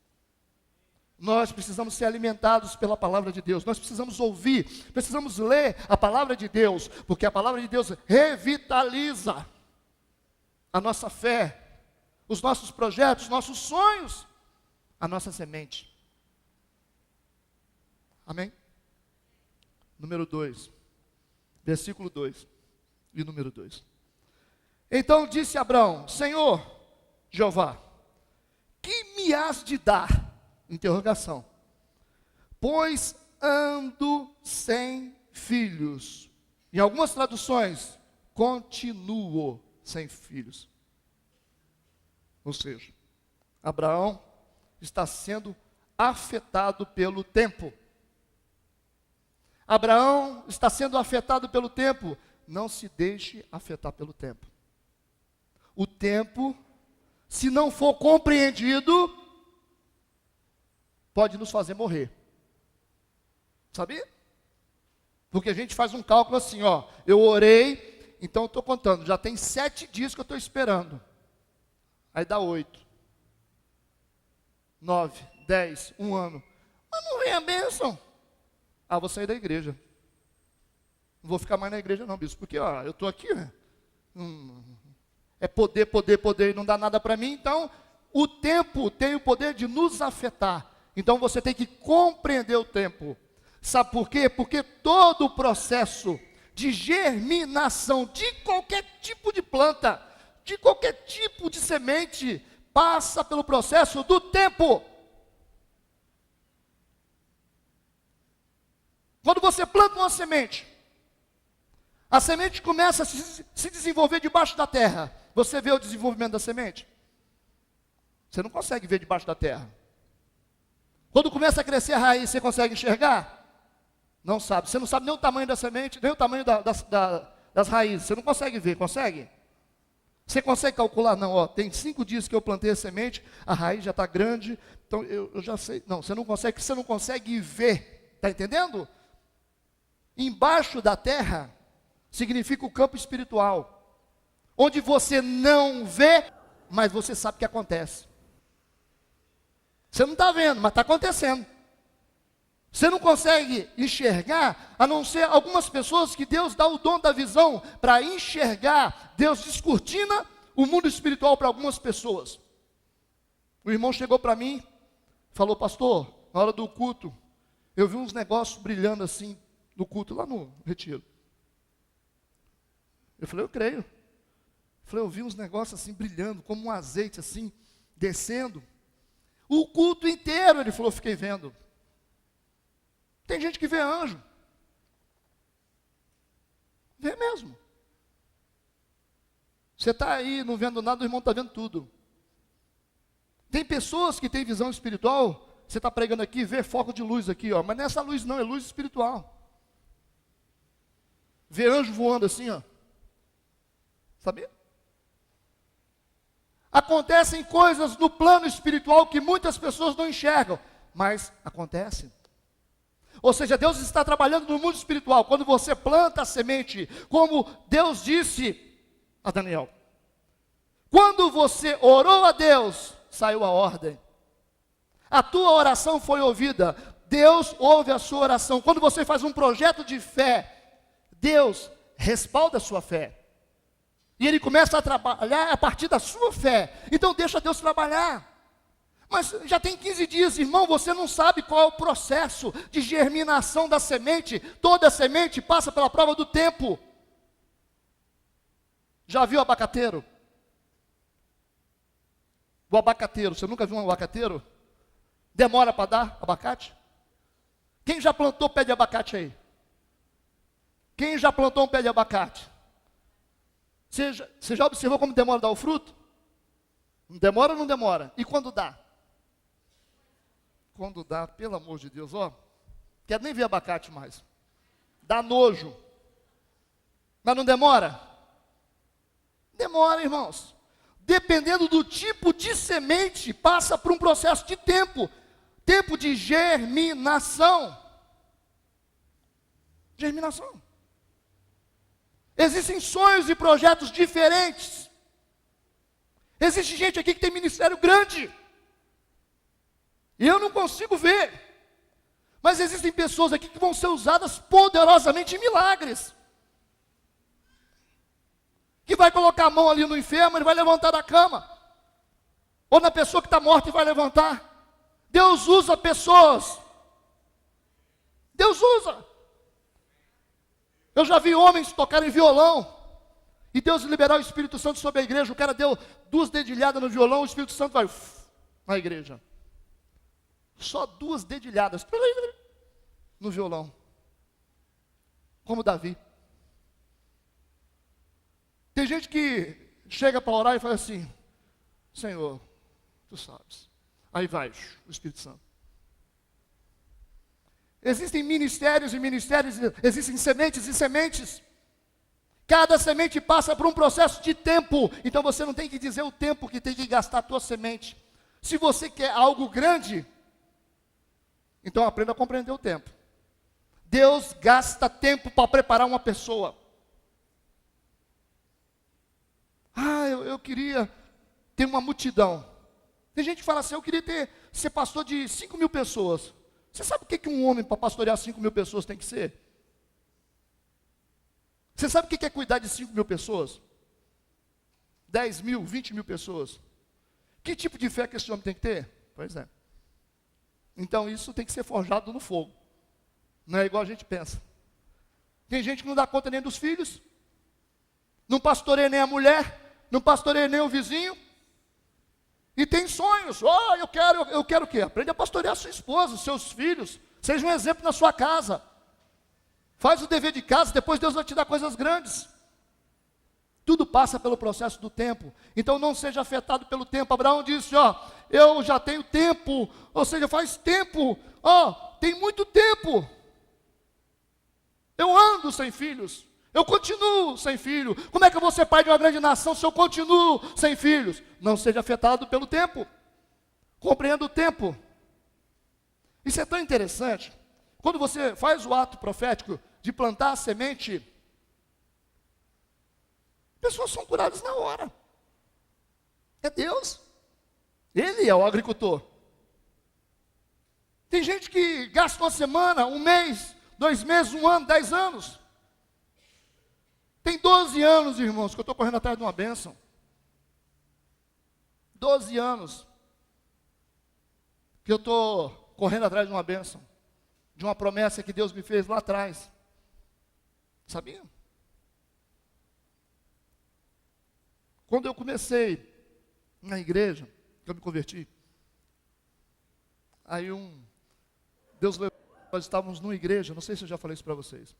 Nós precisamos ser alimentados pela palavra de Deus. Nós precisamos ouvir, precisamos ler a palavra de Deus, porque a palavra de Deus revitaliza a nossa fé, os nossos projetos, nossos sonhos, a nossa semente. Amém? Número 2, versículo 2 e número 2. Então disse Abraão: Senhor Jeová, que me has de dar? Interrogação. Pois ando sem filhos. Em algumas traduções, continuo sem filhos. Ou seja, Abraão está sendo afetado pelo tempo. Abraão está sendo afetado pelo tempo. Não se deixe afetar pelo tempo. O tempo, se não for compreendido, pode nos fazer morrer. Sabia? Porque a gente faz um cálculo assim, ó, eu orei, então eu estou contando, já tem 7 dias que eu estou esperando. Aí dá 8, 9, 10, 1 ano. Mas não vem a bênção. Ah, vou sair da igreja. Não vou ficar mais na igreja não, bispo, porque ó, eu estou aqui, né? É poder, poder, poder, e não dá nada para mim. Então, o tempo tem o poder de nos afetar. Então, você tem que compreender o tempo. Sabe por quê? Porque todo o processo de germinação de qualquer tipo de planta, de qualquer tipo de semente, passa pelo processo do tempo. Quando você planta uma semente, a semente começa a se desenvolver debaixo da terra. Você vê o desenvolvimento da semente? Você não consegue ver debaixo da terra. Quando começa a crescer a raiz, você consegue enxergar? Não sabe. Você não sabe nem o tamanho da semente, nem o tamanho das raízes. Você não consegue ver, consegue? Você consegue calcular? Não, ó, tem 5 dias que eu plantei a semente, a raiz já está grande, então eu já sei. Não, você não consegue ver. Está entendendo? Embaixo da terra significa o campo espiritual, onde você não vê, mas você sabe o que acontece. Você não está vendo, mas está acontecendo. Você não consegue enxergar, a não ser algumas pessoas que Deus dá o dom da visão para enxergar. Deus descortina o mundo espiritual para algumas pessoas. O irmão chegou para mim, falou: pastor, na hora do culto, eu vi uns negócios brilhando assim no culto, lá no retiro. Eu falei: eu creio. Eu falei: eu vi uns negócios assim brilhando, como um azeite assim, descendo. O culto inteiro, ele falou, fiquei vendo. Tem gente que vê anjo. Vê mesmo. Você está aí não vendo nada, o irmão está vendo tudo. Tem pessoas que têm visão espiritual, você está pregando aqui, vê foco de luz aqui, ó, mas não é essa luz não, é luz espiritual. Vê anjo voando assim, ó. Sabia? Acontecem coisas no plano espiritual que muitas pessoas não enxergam, mas acontecem. Ou seja, Deus está trabalhando no mundo espiritual. Quando você planta a semente, como Deus disse a Daniel, quando você orou a Deus, saiu a ordem. A tua oração foi ouvida. Deus ouve a sua oração. Quando você faz um projeto de fé, Deus respalda a sua fé. E Ele começa a trabalhar a partir da sua fé. Então deixa Deus trabalhar. Mas já tem 15 dias, irmão, você não sabe qual é o processo de germinação da semente. Toda semente passa pela prova do tempo. Já viu o abacateiro? O abacateiro, você nunca viu um abacateiro? Demora para dar abacate? Quem já plantou pé de abacate aí? Quem já plantou um pé de abacate? Você já observou como demora dar o fruto? Não demora ou não demora? E quando dá? Quando dá, pelo amor de Deus, ó, quero nem ver abacate mais. Dá nojo. Mas não demora? Demora, irmãos. Dependendo do tipo de semente, passa por um processo de tempo. Tempo de germinação. Germinação. Existem sonhos e projetos diferentes. Existe gente aqui que tem ministério grande. E eu não consigo ver. Mas existem pessoas aqui que vão ser usadas poderosamente em milagres. Que vai colocar a mão ali no enfermo, ele vai levantar da cama. Ou na pessoa que está morta e vai levantar. Deus usa pessoas. Deus usa. Eu já vi homens tocarem violão. E Deus liberar o Espírito Santo sobre a igreja. O cara deu 2 dedilhadas no violão, o Espírito Santo vai na igreja. Só 2 dedilhadas no violão. Como Davi. Tem gente que chega para orar e fala assim: Senhor, tu sabes. Aí vai o Espírito Santo. Existem ministérios e ministérios, existem sementes e sementes. Cada semente passa por um processo de tempo. Então você não tem que dizer o tempo que tem que gastar a tua semente. Se você quer algo grande, então aprenda a compreender o tempo. Deus gasta tempo para preparar uma pessoa. Eu queria ter uma multidão. Tem gente que fala assim, eu queria ser pastor de 5.000 pessoas. Você sabe o que um homem para pastorear 5.000 pessoas tem que ser? Você sabe o que é cuidar de 5.000 pessoas? 10.000, 20.000 pessoas. Que tipo de fé que esse homem tem que ter? Pois é. Então isso tem que ser forjado no fogo. Não é igual a gente pensa. Tem gente que não dá conta nem dos filhos, não pastoreia nem a mulher, não pastoreia nem o vizinho, e tem sonhos. Eu quero o quê? Aprende a pastorear a sua esposa, os seus filhos, seja um exemplo na sua casa. Faz o dever de casa, depois Deus vai te dar coisas grandes. Tudo passa pelo processo do tempo. Então não seja afetado pelo tempo. Abraão disse, eu já tenho tempo, ou seja, faz tempo, tem muito tempo. Eu ando sem filhos, eu continuo sem filho. Como é que eu vou ser pai de uma grande nação se eu continuo sem filhos? Não seja afetado pelo tempo. Compreenda o tempo. Isso é tão interessante. Quando você faz o ato profético de plantar a semente, pessoas são curadas na hora. É Deus. Ele é o agricultor. Tem gente que gasta uma semana, um mês, 2 meses, 1 ano, 10 anos. Tem 12 anos, irmãos, que eu estou correndo atrás de uma bênção. 12 anos que eu estou correndo atrás de uma bênção, de uma promessa que Deus me fez lá atrás. Sabia? Quando eu comecei na igreja, que eu me converti, aí Deus levou, nós estávamos numa igreja, não sei se eu já falei isso para vocês.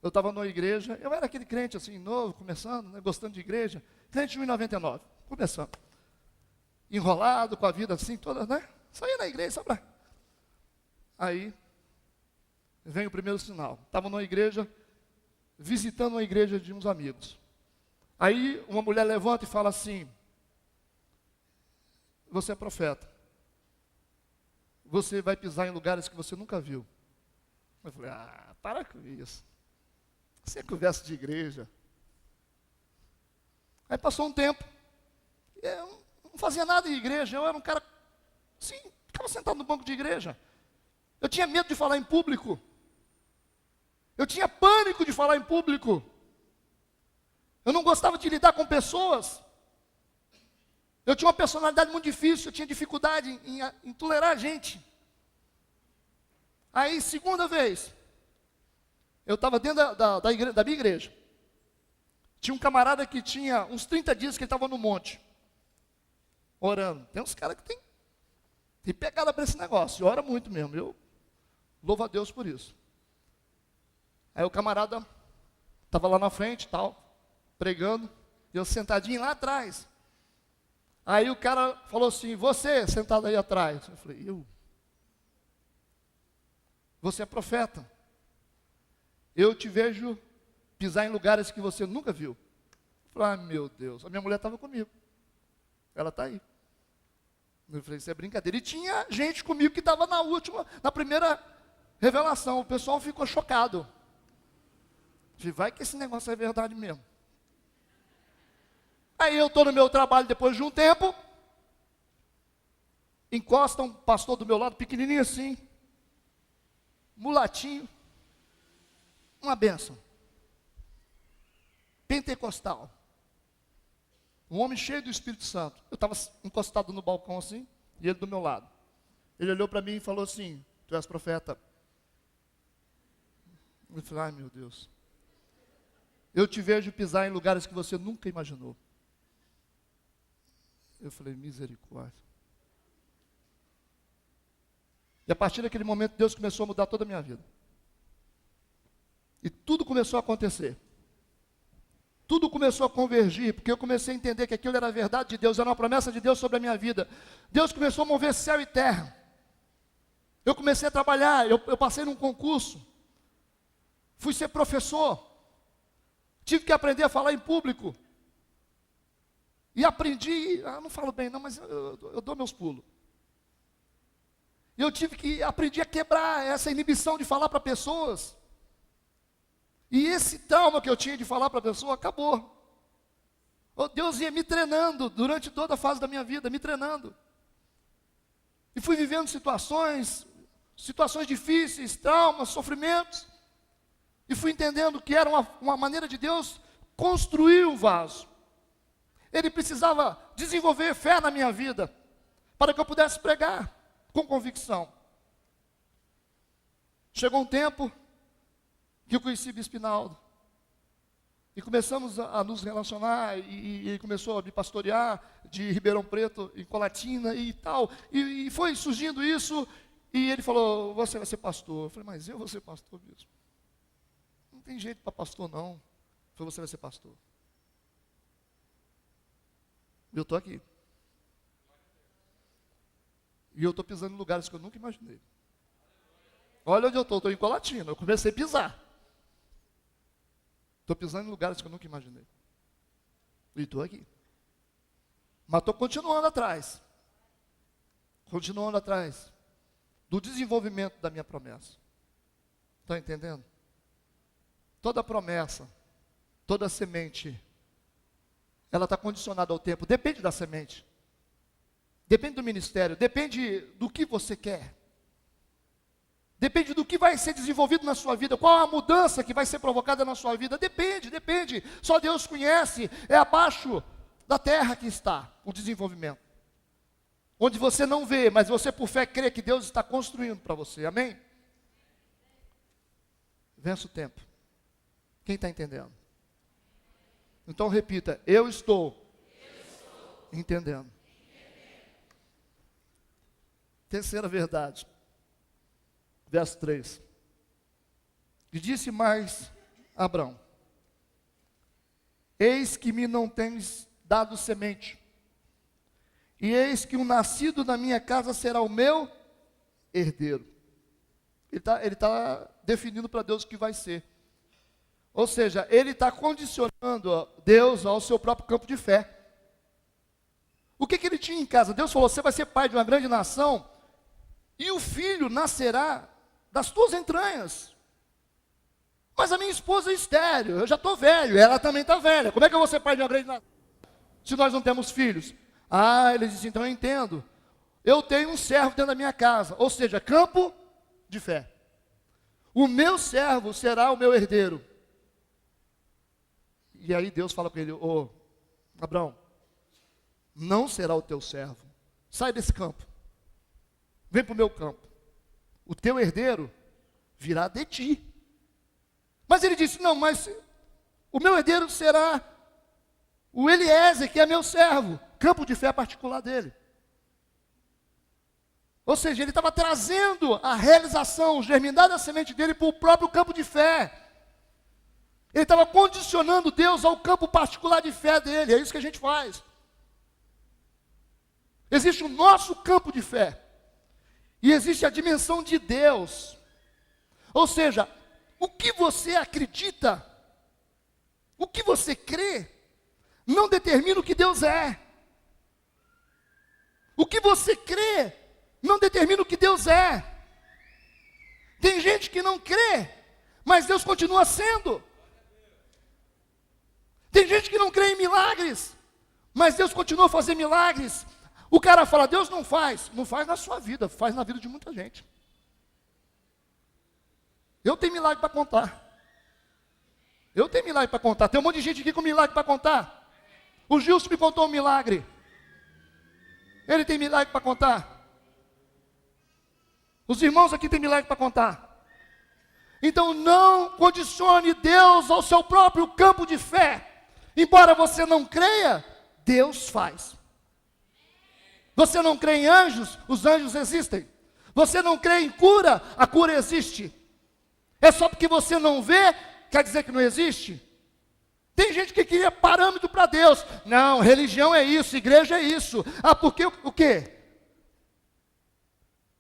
Eu estava numa igreja, eu era aquele crente assim, novo, começando, né, gostando de igreja, crente de 1,99, começando. Enrolado com a vida assim, toda, né? Saí da igreja, só para... Aí, vem o primeiro sinal. Estava numa igreja, visitando uma igreja de uns amigos. Aí, uma mulher levanta e fala assim, você é profeta. Você vai pisar em lugares que você nunca viu. Eu falei, para com isso. Isso é conversa de igreja. Aí passou um tempo, eu não fazia nada em igreja, eu era um cara, sim, ficava sentado no banco de igreja. Eu tinha medo de falar em público. Eu tinha pânico de falar em público. Eu não gostava de lidar com pessoas. Eu tinha uma personalidade muito difícil, eu tinha dificuldade em tolerar a gente. Aí, segunda vez, eu estava dentro da minha igreja. Tinha um camarada que tinha uns 30 dias que ele estava no monte, orando. Tem uns caras que tem pegada para esse negócio, e ora muito mesmo. Eu louvo a Deus por isso. Aí o camarada estava lá na frente, pregando, e eu sentadinho lá atrás. Aí o cara falou assim, você sentado aí atrás. Eu falei, você é profeta. Eu te vejo pisar em lugares que você nunca viu. Eu falei, meu Deus, a minha mulher estava comigo. Ela está aí. Eu falei, isso é brincadeira. E tinha gente comigo que estava na primeira revelação. O pessoal ficou chocado. Eu falei, vai que esse negócio é verdade mesmo. Aí eu estou no meu trabalho depois de um tempo, encosta um pastor do meu lado, pequenininho assim, mulatinho, uma bênção, pentecostal, um homem cheio do Espírito Santo. Eu estava encostado no balcão assim, e ele do meu lado. Ele olhou para mim e falou assim, tu és profeta. Eu falei, meu Deus, eu te vejo pisar em lugares que você nunca imaginou. Eu falei, misericórdia. E a partir daquele momento, Deus começou a mudar toda a minha vida. E tudo começou a acontecer. Tudo começou a convergir, porque eu comecei a entender que aquilo era a verdade de Deus, era uma promessa de Deus sobre a minha vida. Deus começou a mover céu e terra. Eu comecei a trabalhar, eu passei num concurso. Fui ser professor. Tive que aprender a falar em público. E aprendi, não falo bem não, mas eu dou meus pulos. E eu aprendi a quebrar essa inibição de falar para pessoas. E esse trauma que eu tinha de falar para a pessoa acabou. Deus ia me treinando durante toda a fase da minha vida, me treinando. E fui vivendo situações difíceis, traumas, sofrimentos. E fui entendendo que era uma maneira de Deus construir um vaso. Ele precisava desenvolver fé na minha vida, para que eu pudesse pregar com convicção. Chegou um tempo que eu conheci Bispo Pinaldo. E começamos a nos relacionar, e ele começou a me pastorear de Ribeirão Preto, em Colatina e tal. E foi surgindo isso, e ele falou, você vai ser pastor. Eu falei, mas eu vou ser pastor, Bispo? Não tem jeito para pastor, não. Ele falou, você vai ser pastor. E eu estou aqui. E eu estou pisando em lugares que eu nunca imaginei. Olha onde eu estou em Colatina, eu comecei a pisar. Estou pisando em lugares que eu nunca imaginei. E estou aqui. Mas estou continuando atrás. Continuando atrás do desenvolvimento da minha promessa. Está entendendo? Toda promessa, toda semente, ela está condicionada ao tempo. Depende da semente. Depende do ministério. Depende do que você quer. Depende do que vai ser desenvolvido na sua vida. Qual a mudança que vai ser provocada na sua vida. Depende. Só Deus conhece. É abaixo da terra que está o desenvolvimento. Onde você não vê, mas você por fé crê que Deus está construindo para você. Amém? Vença o tempo. Quem está entendendo? Então repita, eu estou entendendo. Terceira verdade. Verso 3. E disse mais a Abrão, eis que me não tens dado semente, e eis que um nascido na minha casa será o meu herdeiro. Ele tá definindo para Deus o que vai ser. Ou seja, ele está condicionando Deus ao seu próprio campo de fé. O que ele tinha em casa? Deus falou, você vai ser pai de uma grande nação, e o filho nascerá das tuas entranhas. Mas a minha esposa é estéril, eu já estou velho, ela também está velha. Como é que eu vou ser pai de uma grande nação se nós não temos filhos? Ele disse, então eu entendo. Eu tenho um servo dentro da minha casa, ou seja, campo de fé. O meu servo será o meu herdeiro. E aí Deus fala com ele, Abraão, não será o teu servo. Sai desse campo. Vem para o meu campo. O teu herdeiro virá de ti. Mas ele disse, não, mas o meu herdeiro será o Eliezer, que é meu servo. Campo de fé particular dele. Ou seja, ele estava trazendo a realização, o germinar da semente dele para o próprio campo de fé. Ele estava condicionando Deus ao campo particular de fé dele. É isso que a gente faz. Existe o nosso campo de fé. E existe a dimensão de Deus. Ou seja, o que você acredita, o que você crê, não determina o que Deus é. O que você crê, não determina o que Deus é. Tem gente que não crê, mas Deus continua sendo. Tem gente que não crê em milagres, mas Deus continua a fazer milagres. O cara fala, Deus não faz na sua vida, faz na vida de muita gente. Eu tenho milagre para contar. Tem um monte de gente aqui com milagre para contar. O Gilson me contou um milagre. Ele tem milagre para contar. Os irmãos aqui têm milagre para contar. Então não condicione Deus ao seu próprio campo de fé. Embora você não creia, Deus faz. Você não crê em anjos? Os anjos existem. Você não crê em cura? A cura existe. É só porque você não vê, quer dizer que não existe? Tem gente que queria parâmetro para Deus. Não, religião é isso, igreja é isso. Porque o quê?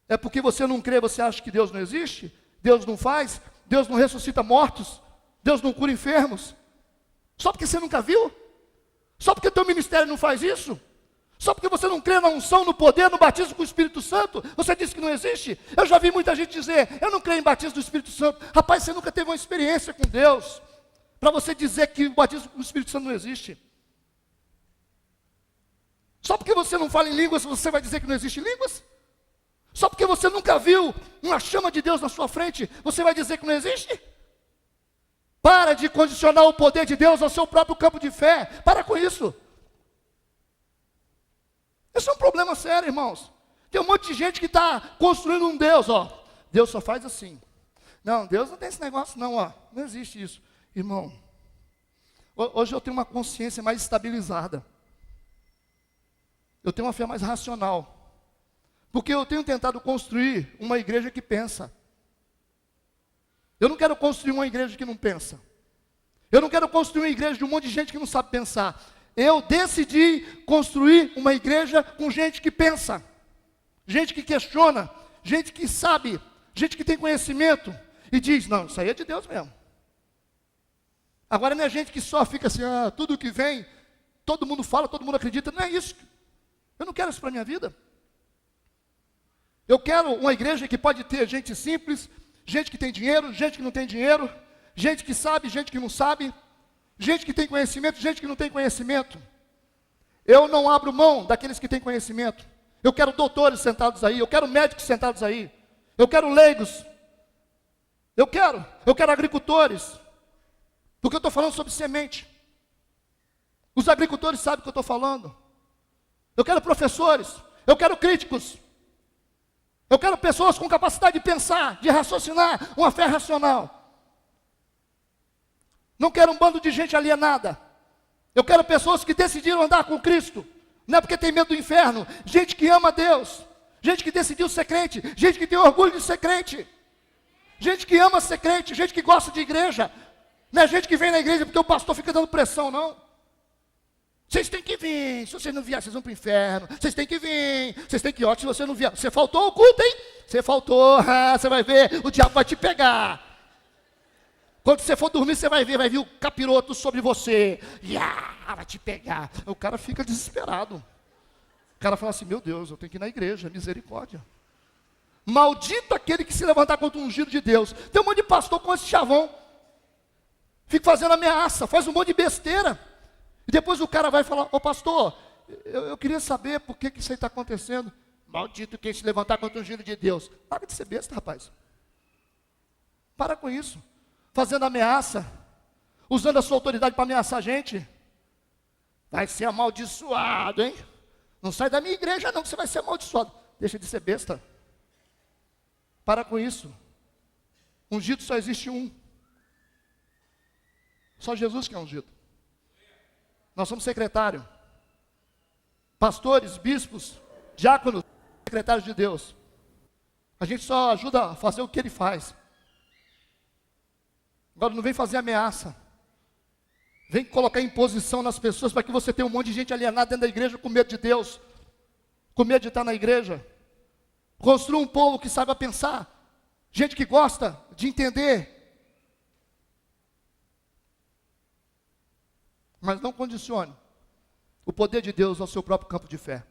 É porque você não crê, você acha que Deus não existe? Deus não faz? Deus não ressuscita mortos? Deus não cura enfermos? Só porque você nunca viu? Só porque teu ministério não faz isso? Só porque você não crê na unção, no poder, no batismo com o Espírito Santo, você diz que não existe? Eu já vi muita gente dizer, eu não creio em batismo do Espírito Santo. Rapaz, você nunca teve uma experiência com Deus, para você dizer que o batismo com o Espírito Santo não existe. Só porque você não fala em línguas, você vai dizer que não existe línguas? Só porque você nunca viu uma chama de Deus na sua frente, você vai dizer que não existe? Para de condicionar o poder de Deus ao seu próprio campo de fé. Para com isso. Isso é um problema sério, irmãos. Tem um monte de gente que está construindo um Deus, ó. Deus só faz assim. Não, Deus não tem esse negócio não, ó. Não existe isso. Irmão, hoje eu tenho uma consciência mais estabilizada. Eu tenho uma fé mais racional. Porque eu tenho tentado construir uma igreja que pensa. Eu não quero construir uma igreja que não pensa. Eu não quero construir uma igreja de um monte de gente que não sabe pensar. Eu decidi construir uma igreja com gente que pensa, gente que questiona, gente que sabe, gente que tem conhecimento e diz, não, isso aí é de Deus mesmo. Agora não é gente que só fica assim, tudo que vem, todo mundo fala, todo mundo acredita, não é isso. Eu não quero isso para a minha vida. Eu quero uma igreja que pode ter gente simples, gente que tem dinheiro, gente que não tem dinheiro, gente que sabe, gente que não sabe, gente que tem conhecimento, gente que não tem conhecimento. Eu não abro mão daqueles que têm conhecimento. Eu quero doutores sentados aí, eu quero médicos sentados aí, eu quero leigos, eu quero agricultores, porque eu estou falando sobre semente. Os agricultores sabem o que eu estou falando. Eu quero professores, eu quero críticos, eu quero pessoas com capacidade de pensar, de raciocinar, uma fé racional. Não quero um bando de gente alienada. Eu quero pessoas que decidiram andar com Cristo. Não é porque tem medo do inferno. Gente que ama Deus. Gente que decidiu ser crente. Gente que tem orgulho de ser crente. Gente que ama ser crente. Gente que gosta de igreja. Não é gente que vem na igreja porque o pastor fica dando pressão, não. Vocês têm que vir. Se vocês não vierem, vocês vão para o inferno. Vocês têm que vir. Vocês têm que ir. Se você não vier. Você faltou ao culto, hein? Você faltou. Você vai ver. O diabo vai te pegar. Quando você for dormir, você vai vir o capiroto sobre você. Vai te pegar. O cara fica desesperado. O cara fala assim, meu Deus, eu tenho que ir na igreja, misericórdia. Maldito aquele que se levantar contra o ungido de Deus. Tem um monte de pastor com esse chavão. Fica fazendo ameaça, faz um monte de besteira. E depois o cara vai falar, ô pastor, eu queria saber por que isso aí está acontecendo. Maldito quem se levantar contra o ungido de Deus. Para de ser besta, rapaz. Para com isso. Fazendo ameaça, usando a sua autoridade para ameaçar a gente, vai ser amaldiçoado, hein? Não sai da minha igreja não, que você vai ser amaldiçoado. Deixa de ser besta. Para com isso. Ungido só existe um. Só Jesus que é ungido. Nós somos secretário. Pastores, bispos, diáconos, secretários de Deus. A gente só ajuda a fazer o que Ele faz. Agora não vem fazer ameaça. Vem colocar imposição nas pessoas para que você tenha um monte de gente alienada dentro da igreja com medo de Deus. Com medo de estar na igreja. Construa um povo que saiba pensar. Gente que gosta de entender. Mas não condicione o poder de Deus ao seu próprio campo de fé.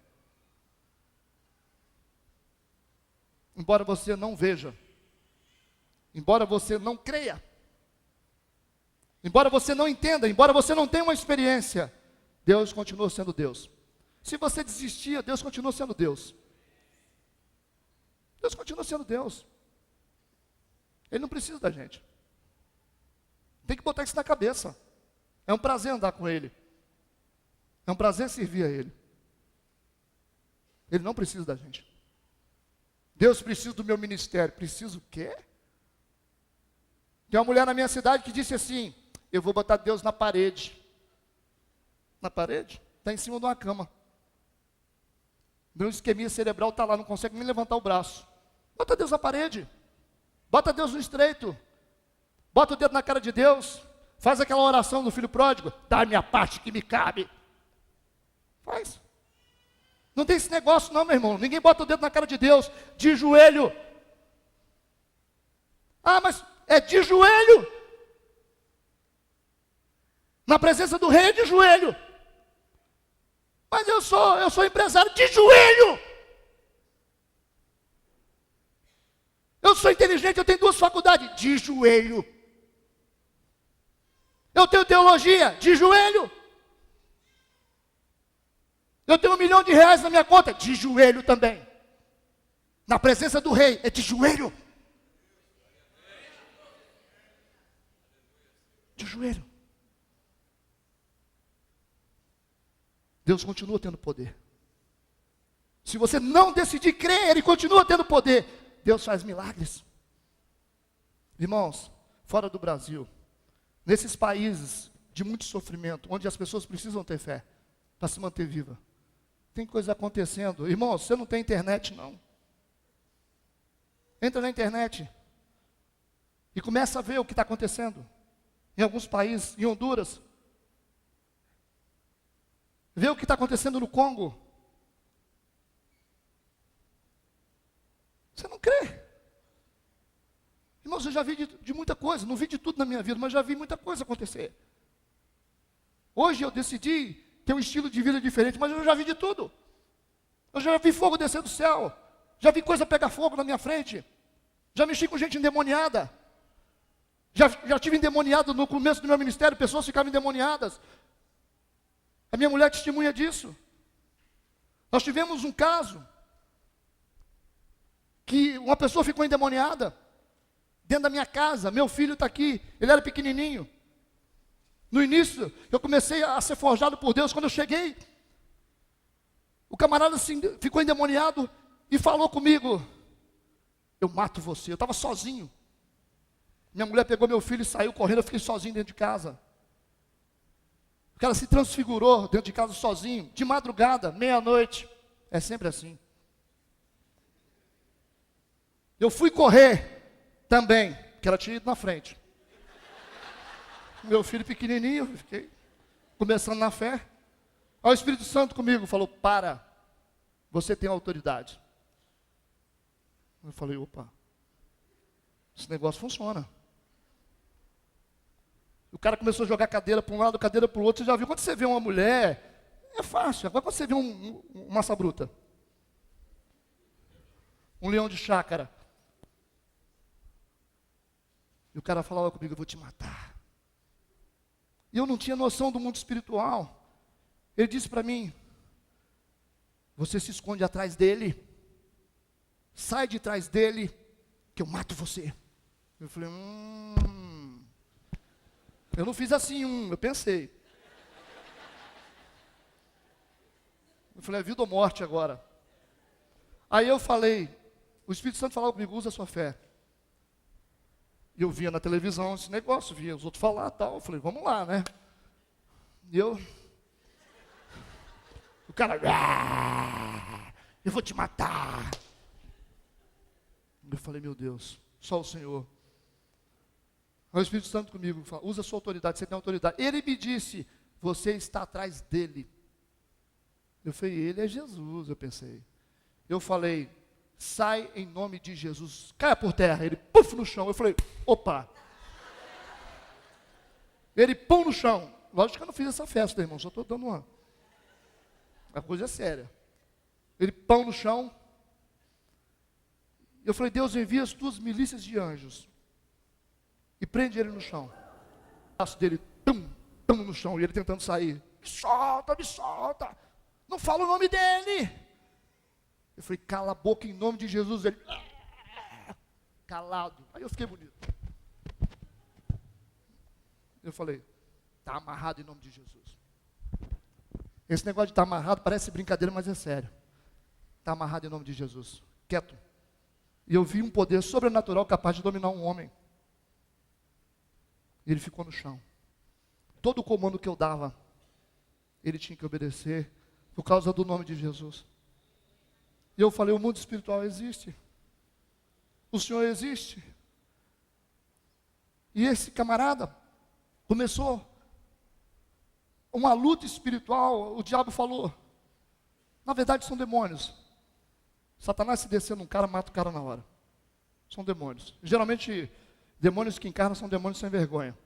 Embora você não veja. Embora você não creia. Embora você não entenda, embora você não tenha uma experiência, Deus continua sendo Deus. Se você desistia, Deus continua sendo Deus. Deus continua sendo Deus. Ele não precisa da gente. Tem que botar isso na cabeça. É um prazer andar com Ele. É um prazer servir a Ele. Ele não precisa da gente. Deus precisa do meu ministério. Precisa o quê? Tem uma mulher na minha cidade que disse assim, eu vou botar Deus na parede. Na parede? Está em cima de uma cama. Meu isquemia cerebral está lá, não consegue nem levantar o braço. Bota Deus na parede. Bota Deus no estreito. Bota o dedo na cara de Deus. Faz aquela oração do filho pródigo. Dá a minha parte que me cabe. Faz. Não tem esse negócio não, meu irmão. Ninguém bota o dedo na cara de Deus de joelho. Ah, mas é de joelho. Na presença do rei é de joelho. Mas eu sou empresário de joelho. Eu sou inteligente, eu tenho 2 faculdades, de joelho. Eu tenho teologia, de joelho. Eu tenho R$1 milhão na minha conta, de joelho também. Na presença do rei, é de joelho. De joelho. Deus continua tendo poder. Se você não decidir crer, Ele continua tendo poder. Deus faz milagres. Irmãos, fora do Brasil, nesses países de muito sofrimento, onde as pessoas precisam ter fé para se manter viva, tem coisa acontecendo. Irmãos, você não tem internet não. Entra na internet e começa a ver o que está acontecendo em alguns países, em Honduras. Vê o que está acontecendo no Congo. Você não crê? Irmãos, eu já vi de muita coisa, não vi de tudo na minha vida, mas já vi muita coisa acontecer. Hoje eu decidi ter um estilo de vida diferente, mas eu já vi de tudo. Eu já vi fogo descer do céu, já vi coisa pegar fogo na minha frente, já mexi com gente endemoniada, já tive endemoniado no começo do meu ministério, pessoas ficavam endemoniadas. A minha mulher testemunha disso. Nós tivemos um caso que uma pessoa ficou endemoniada dentro da minha casa. Meu filho está aqui, ele era pequenininho. No início, eu comecei a ser forjado por Deus. Quando eu cheguei, o camarada assim, ficou endemoniado e falou comigo: eu mato você. Eu estava sozinho. Minha mulher pegou meu filho e saiu correndo. Eu fiquei sozinho dentro de casa. O cara se transfigurou dentro de casa sozinho, de madrugada, meia-noite. É sempre assim. Eu fui correr também, porque ela tinha ido na frente. Meu filho pequenininho, fiquei começando na fé. Aí o Espírito Santo comigo falou: para, você tem autoridade. Eu falei: opa, esse negócio funciona. O cara começou a jogar cadeira para um lado, cadeira para o outro. Você já viu? Quando você vê uma mulher, é fácil. Agora quando você vê uma massa bruta, um leão de chácara, e o cara falava comigo: eu vou te matar. E eu não tinha noção do mundo espiritual. Ele disse para mim: você se esconde atrás dele, sai de trás dele, que eu mato você. Eu falei: eu não fiz assim, eu pensei. Eu falei: é vida ou morte agora. Aí eu falei, o Espírito Santo falava comigo: usa a sua fé. E eu via na televisão esse negócio, via os outros falar e tal. Eu falei: vamos lá, né? E o cara: eu vou te matar. Eu falei: meu Deus, só o Senhor. Aí o Espírito Santo comigo fala: usa a sua autoridade, você tem autoridade. Ele me disse: você está atrás dele. Eu falei: ele é Jesus, eu pensei. Eu falei: sai em nome de Jesus, caia por terra. Ele puf no chão. Eu falei: opa. Ele pum no chão. Lógico que eu não fiz essa festa, irmão, só estou dando uma. A coisa é séria. Ele pão no chão. Eu falei: Deus, envia as tuas milícias de anjos e prende ele no chão. O braço dele, tum no chão, e ele tentando sair. Me solta. Não fala o nome dele. Eu falei: cala a boca em nome de Jesus. Ele, calado. Aí eu fiquei bonito. Eu falei: está amarrado em nome de Jesus. Esse negócio de estar amarrado parece brincadeira, mas é sério. Está amarrado em nome de Jesus. Quieto. E eu vi um poder sobrenatural capaz de dominar um homem. E ele ficou no chão. Todo o comando que eu dava, ele tinha que obedecer por causa do nome de Jesus. E eu falei: o mundo espiritual existe. O Senhor existe. E esse camarada começou uma luta espiritual. O diabo falou: na verdade são demônios. Satanás, se descer num cara, mata o cara na hora. São demônios. Geralmente, demônios que encarnam são demônios sem vergonha.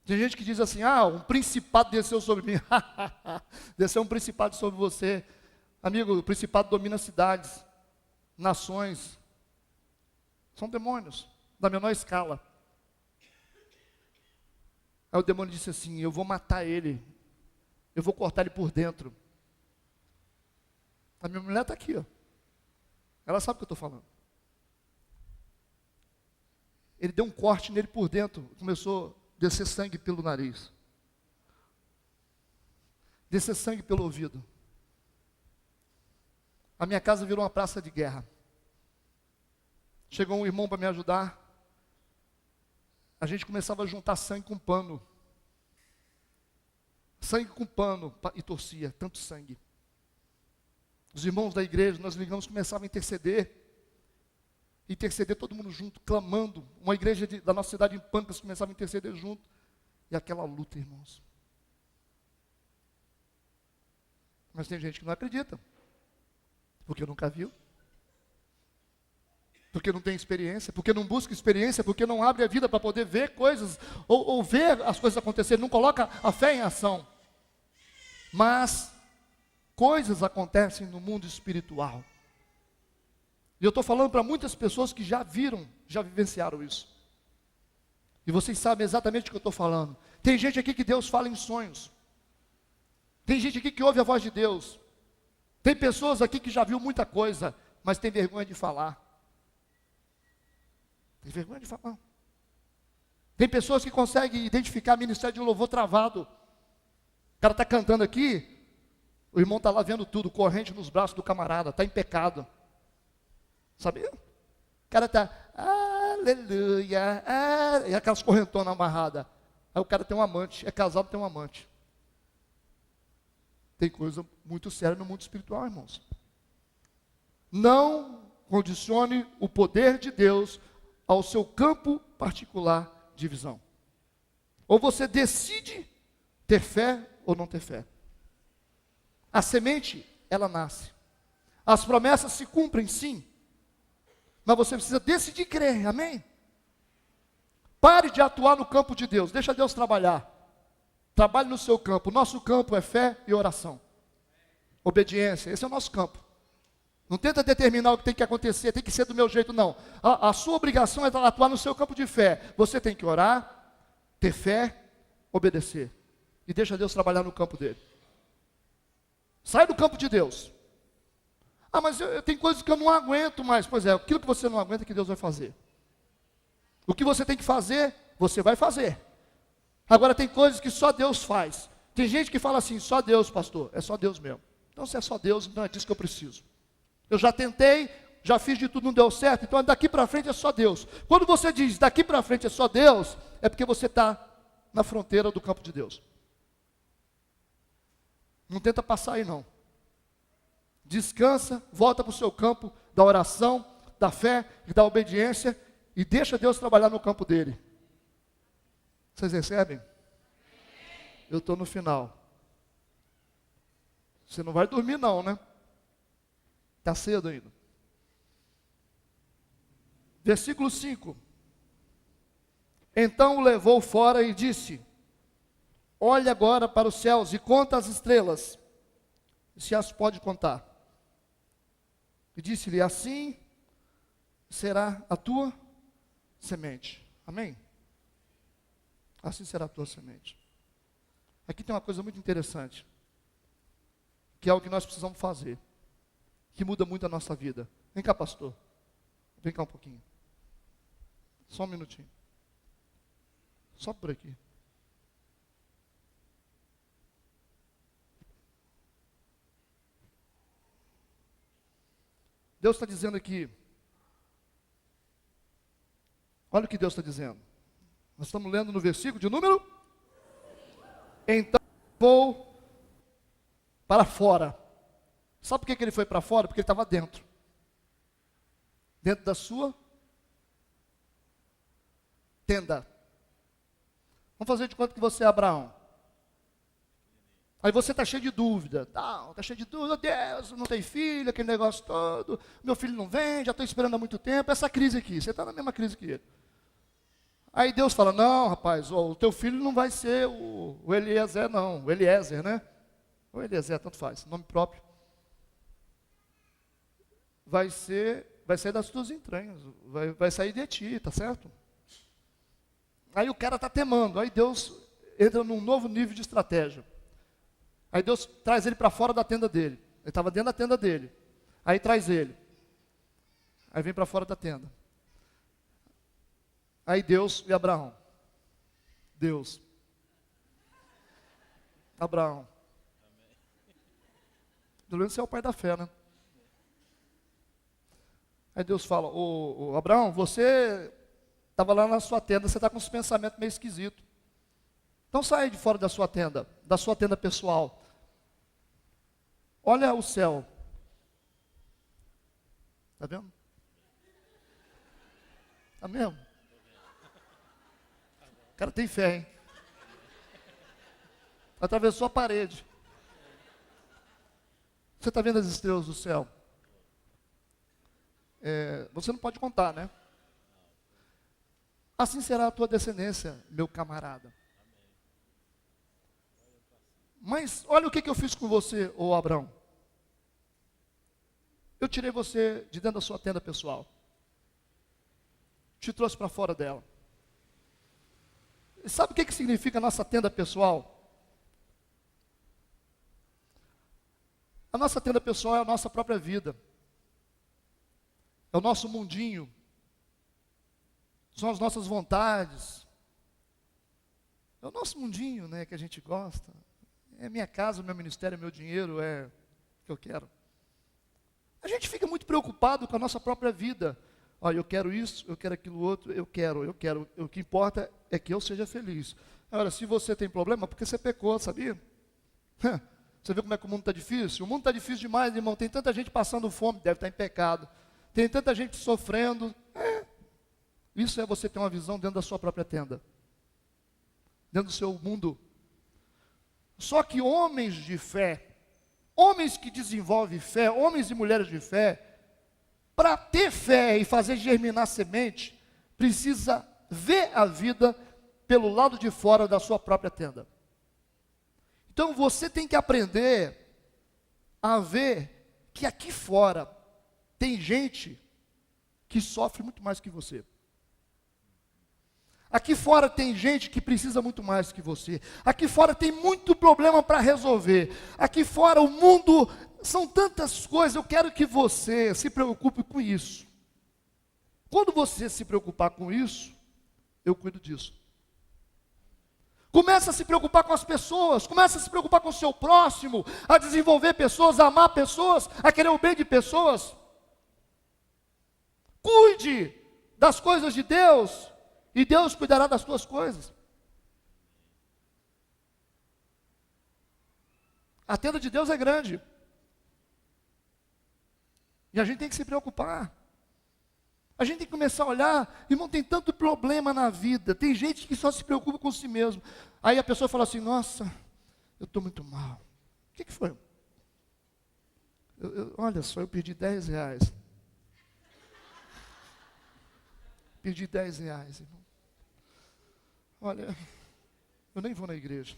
Tem gente que diz assim, um principado desceu sobre mim. Desceu um principado sobre você. Amigo, o principado domina cidades, nações. São demônios, da menor escala. Aí o demônio disse assim, eu vou matar ele. Eu vou cortar ele por dentro. A minha mulher está aqui, ó. Ela sabe o que eu estou falando. Ele deu um corte nele por dentro, começou a descer sangue pelo nariz, descer sangue pelo ouvido. A minha casa virou uma praça de guerra. Chegou um irmão para me ajudar. A gente começava a juntar sangue com pano. Sangue com pano, e torcia, tanto sangue. Os irmãos da igreja, nós ligamos, começavam a interceder. Interceder todo mundo junto, clamando. Uma igreja da nossa cidade em Pâncreas começava a interceder junto. E aquela luta, irmãos. Mas tem gente que não acredita. Porque nunca viu. Porque não tem experiência. Porque não busca experiência. Porque não abre a vida para poder ver coisas. Ou ver as coisas acontecerem. Não coloca a fé em ação. Mas coisas acontecem no mundo espiritual. E eu estou falando para muitas pessoas que já viram, já vivenciaram isso. E vocês sabem exatamente o que eu estou falando. Tem gente aqui que Deus fala em sonhos. Tem gente aqui que ouve a voz de Deus. Tem pessoas aqui que já viu muita coisa, mas tem vergonha de falar. Tem vergonha de falar. Tem pessoas que conseguem identificar ministério de louvor travado. O cara está cantando aqui, o irmão está lá vendo tudo, corrente nos braços do camarada, está em pecado. Sabia? O cara está, aleluia, e aquelas correntonas amarradas. Aí o cara tem um amante, é casado, tem um amante. Tem coisa muito séria no mundo espiritual, irmãos. Não condicione o poder de Deus ao seu campo particular de visão. Ou você decide ter fé ou não ter fé. A semente, ela nasce. As promessas se cumprem, sim. Mas você precisa decidir crer, amém? Pare de atuar no campo de Deus, deixa Deus trabalhar. Trabalhe no seu campo. O nosso campo é fé e oração. Obediência, esse é o nosso campo. Não tenta determinar o que tem que acontecer, tem que ser do meu jeito, não. A sua obrigação é atuar no seu campo de fé. Você tem que orar, ter fé, obedecer. E deixa Deus trabalhar no campo dele. Sai do campo de Deus. Mas tem coisas que eu não aguento mais. Pois é, aquilo que você não aguenta que Deus vai fazer. O que você tem que fazer, você vai fazer. Agora tem coisas que só Deus faz. Tem gente que fala assim, só Deus, pastor, é só Deus mesmo. Então se é só Deus, então é disso que eu preciso. Eu já tentei, já fiz de tudo, não deu certo, então daqui para frente é só Deus. Quando você diz daqui para frente é só Deus, é porque você está na fronteira do campo de Deus. Não tenta passar aí não. Descansa, volta para o seu campo da oração, da fé e da obediência e deixa Deus trabalhar no campo dele. Vocês recebem? Eu estou no final. Você não vai dormir não, né? Está cedo ainda. Versículo 5. Então o levou fora e disse, olhe agora para os céus e conta as estrelas, se as pode contar. E disse-lhe, assim será a tua semente. Amém? Assim será a tua semente. Aqui tem uma coisa muito interessante, que é o que nós precisamos fazer, que muda muito a nossa vida. Vem cá, pastor. Vem cá um pouquinho. Só um minutinho. Só por aqui. Deus está dizendo aqui, olha o que Deus está dizendo. Nós estamos lendo no versículo de número? Então vou para fora. Sabe por que ele foi para fora? Porque ele estava dentro. Dentro da sua tenda. Vamos fazer de conta que você é Abraão. Aí você está cheio de dúvida. Está cheio de dúvida. Deus, não tem filho, aquele negócio todo. Meu filho não vem, já estou esperando há muito tempo. Essa crise aqui, você está na mesma crise que ele. Aí Deus fala, não, rapaz, ó, o teu filho não vai ser o Eliezer, não. O Eliezer, né? Ou Eliezer, tanto faz, nome próprio. Vai sair das tuas entranhas, vai sair de ti, tá certo? Aí o cara está temando, aí Deus entra num novo nível de estratégia. Aí Deus traz ele para fora da tenda dele. Ele estava dentro da tenda dele. Aí traz ele. Aí vem para fora da tenda. Aí Deus e Abraão. Deus. Abraão. Pelo menos você é o pai da fé, né? Aí Deus fala, ô Abraão, você estava lá na sua tenda, você está com esse pensamento meio esquisito. Então sai de fora da sua tenda pessoal. Olha o céu. Está vendo? Está mesmo? O cara tem fé, hein? Atravessou a parede. Você está vendo as estrelas do céu? Você não pode contar, né? Assim será a tua descendência, meu camarada. Mas olha o que eu fiz com você, ô Abraão. Eu tirei você de dentro da sua tenda pessoal. Te trouxe para fora dela. E sabe o que significa a nossa tenda pessoal? A nossa tenda pessoal é a nossa própria vida. É o nosso mundinho. São as nossas vontades. É o nosso mundinho, né, que a gente gosta. É minha casa, meu ministério, meu dinheiro, é o que eu quero. A gente fica muito preocupado com a nossa própria vida. Olha, eu quero isso, eu quero aquilo outro, eu quero. O que importa é que eu seja feliz. Agora, se você tem problema, porque você pecou, sabia? Você vê como é que o mundo está difícil? O mundo está difícil demais, irmão. Tem tanta gente passando fome, deve estar em pecado. Tem tanta gente sofrendo. Isso é você ter uma visão dentro da sua própria tenda. Dentro do seu mundo. Só que homens de fé, homens que desenvolvem fé, homens e mulheres de fé, para ter fé e fazer germinar semente, precisa ver a vida pelo lado de fora da sua própria tenda. Então você tem que aprender a ver que aqui fora tem gente que sofre muito mais que você. Aqui fora tem gente que precisa muito mais que você. Aqui fora tem muito problema para resolver. Aqui fora o mundo, são tantas coisas. Eu quero que você se preocupe com isso. Quando você se preocupar com isso, eu cuido disso. Começa a se preocupar com as pessoas, começa a se preocupar com o seu próximo, a desenvolver pessoas, a amar pessoas, a querer o bem de pessoas. Cuide das coisas de Deus, e Deus cuidará das tuas coisas. A tenda de Deus é grande. E a gente tem que se preocupar. A gente tem que começar a olhar, irmão, tem tanto problema na vida. Tem gente que só se preocupa com si mesmo. Aí a pessoa fala assim, nossa, eu estou muito mal. O que foi? Olha só, eu perdi 10 reais. Perdi 10 reais, irmão. Olha, eu nem vou na igreja.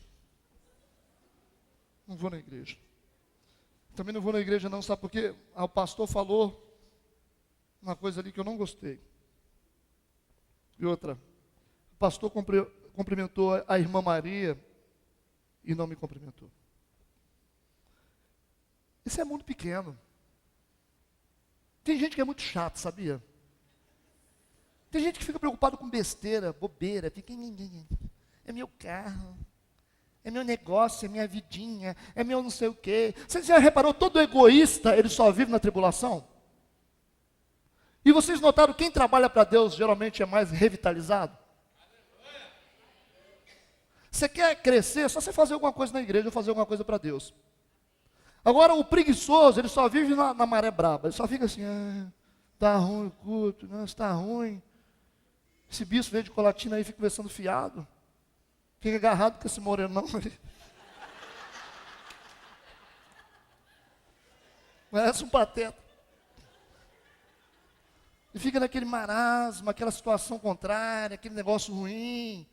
Não vou na igreja. Também não vou na igreja não, sabe por quê? O pastor falou uma coisa ali que eu não gostei. E outra, o pastor cumprimentou a irmã Maria e não me cumprimentou. Isso é mundo pequeno. Tem gente que é muito chato, sabia? Tem gente que fica preocupado com besteira, bobeira, fica, é meu carro, é meu negócio, é minha vidinha, é meu não sei o quê. Você já reparou, todo egoísta, ele só vive na tribulação? E vocês notaram, quem trabalha para Deus geralmente é mais revitalizado? Você quer crescer, é só você fazer alguma coisa na igreja ou fazer alguma coisa para Deus. Agora o preguiçoso, ele só vive na maré braba, ele só fica assim, tá ruim o culto, não, está ruim. Esse bispo veio de Colatina aí, fica conversando fiado. Fica agarrado com esse morenão ali. Parece um pateta. E fica naquele marasmo, aquela situação contrária, aquele negócio ruim,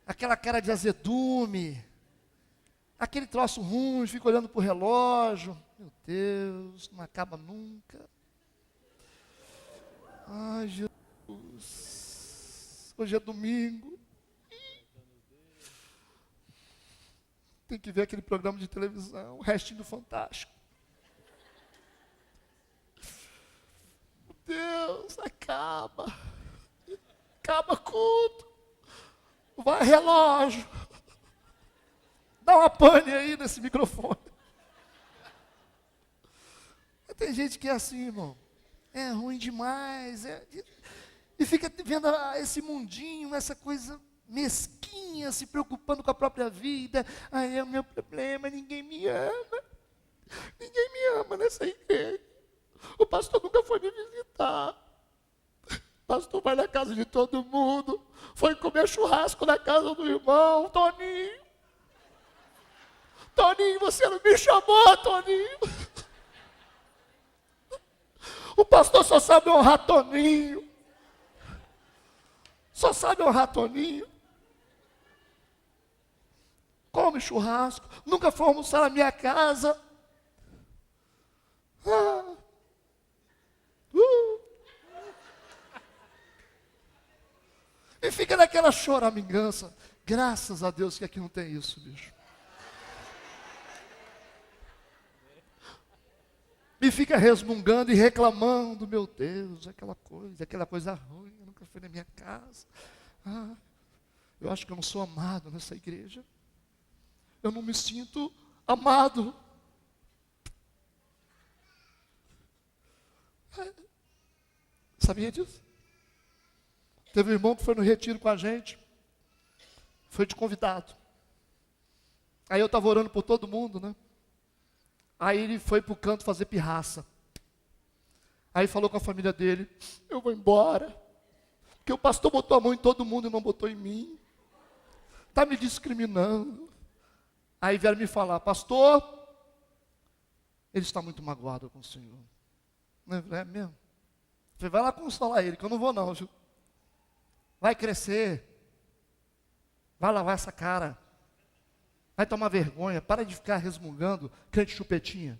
aquela cara de azedume, aquele troço ruim, fica olhando para o relógio. Meu Deus, não acaba nunca. Ai, Jesus, hoje é domingo. Tem que ver aquele programa de televisão, o Restinho do Fantástico. Deus, acaba culto, vai relógio, dá uma pane aí nesse microfone. Tem gente que é assim, irmão, é ruim demais, e fica vendo esse mundinho, essa coisa mesquinha, se preocupando com a própria vida. É o meu problema, ninguém me ama nessa igreja. O pastor nunca foi me visitar. O pastor vai na casa de todo mundo. Foi comer churrasco na casa do irmão. Toninho, você não me chamou, Toninho. O pastor só sabe honrar Toninho. Só sabe honrar Toninho. Come churrasco. Nunca foi almoçar na minha casa. E fica naquela choramingança. Graças a Deus que aqui não tem isso, bicho. E fica resmungando e reclamando. Meu Deus, aquela coisa ruim, nunca foi na minha casa. Eu acho que eu não sou amado nessa igreja. Eu não me sinto amado. Sabia disso? Teve um irmão que foi no retiro com a gente, foi de convidado. Aí eu estava orando por todo mundo, né? Aí ele foi para o canto fazer pirraça. Aí falou com a família dele: eu vou embora, porque o pastor botou a mão em todo mundo e não botou em mim. Está me discriminando. Aí vieram me falar: pastor, ele está muito magoado com o senhor. É mesmo? Eu falei: vai lá consolar ele, que eu não vou não, viu? Vai crescer. Vai lavar essa cara. Vai tomar vergonha. Para de ficar resmungando, crente chupetinha.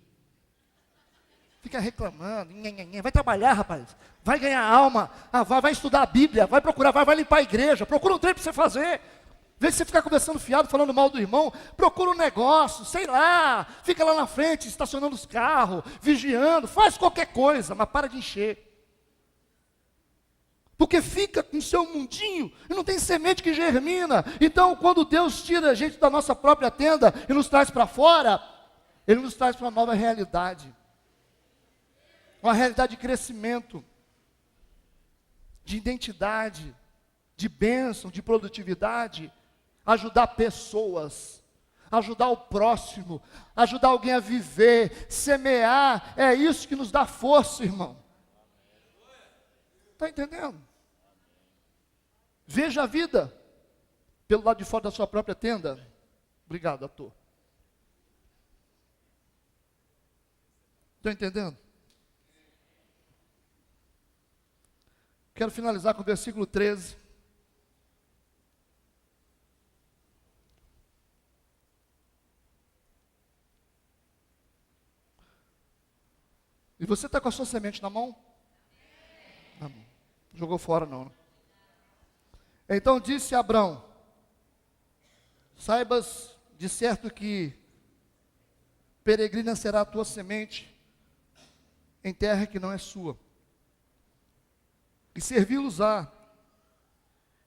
Fica reclamando. Vai trabalhar, rapaz. Vai ganhar alma. Vai estudar a Bíblia. Vai procurar, vai limpar a igreja. Procura um trem para você fazer. Vê se você ficar conversando fiado, falando mal do irmão. Procura um negócio, sei lá. Fica lá na frente, estacionando os carros, vigiando. Faz qualquer coisa, mas para de encher. Porque fica com o seu mundinho e não tem semente que germina. Então, quando Deus tira a gente da nossa própria tenda e nos traz para fora, Ele nos traz para uma nova realidade. Uma realidade de crescimento, de identidade, de bênção, de produtividade. Ajudar pessoas, ajudar o próximo, ajudar alguém a viver, semear. É isso que nos dá força, irmão. Está entendendo? Veja a vida pelo lado de fora da sua própria tenda. Obrigado, ator. Estão entendendo? Quero finalizar com o versículo 13. E você está com a sua semente na mão? Na mão. Jogou fora não, né? Então disse Abrão: saibas de certo que peregrina será a tua semente em terra que não é sua, e servi-los-á,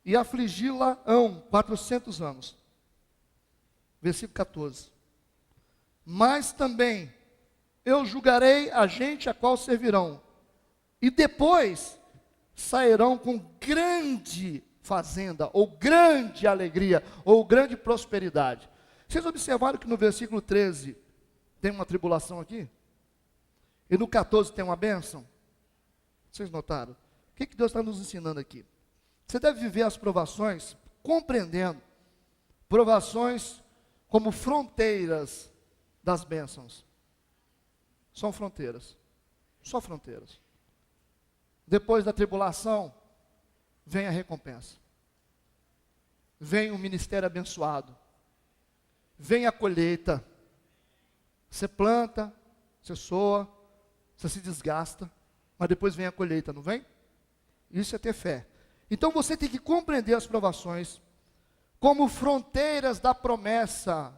e afligi-la-ão 400 anos. Versículo 14. Mas também eu julgarei a gente a qual servirão, e depois sairão com grande fazenda, ou grande alegria, ou grande prosperidade. Vocês observaram que no versículo 13 tem uma tribulação aqui? E no 14 tem uma bênção? Vocês notaram? O que Deus está nos ensinando aqui? Você deve viver as provações compreendendo provações como fronteiras das bênçãos. São fronteiras. Só fronteiras. depois da tribulação, vem a recompensa. Vem o ministério abençoado. Vem a colheita. Você planta, você soa, você se desgasta, mas depois vem a colheita, não vem? Isso é ter fé. Então você tem que compreender as provações como fronteiras da promessa.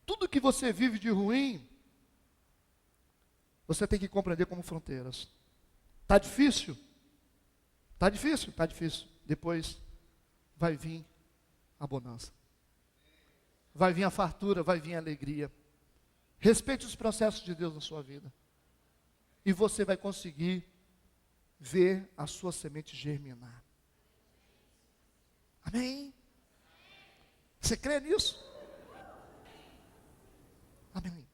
Tudo que você vive de ruim, você tem que compreender como fronteiras. Está difícil? Está difícil? Está difícil. Depois vai vir a bonança. Vai vir a fartura, vai vir a alegria. Respeite os processos de Deus na sua vida. E você vai conseguir ver a sua semente germinar. Amém? Você crê nisso? Amém.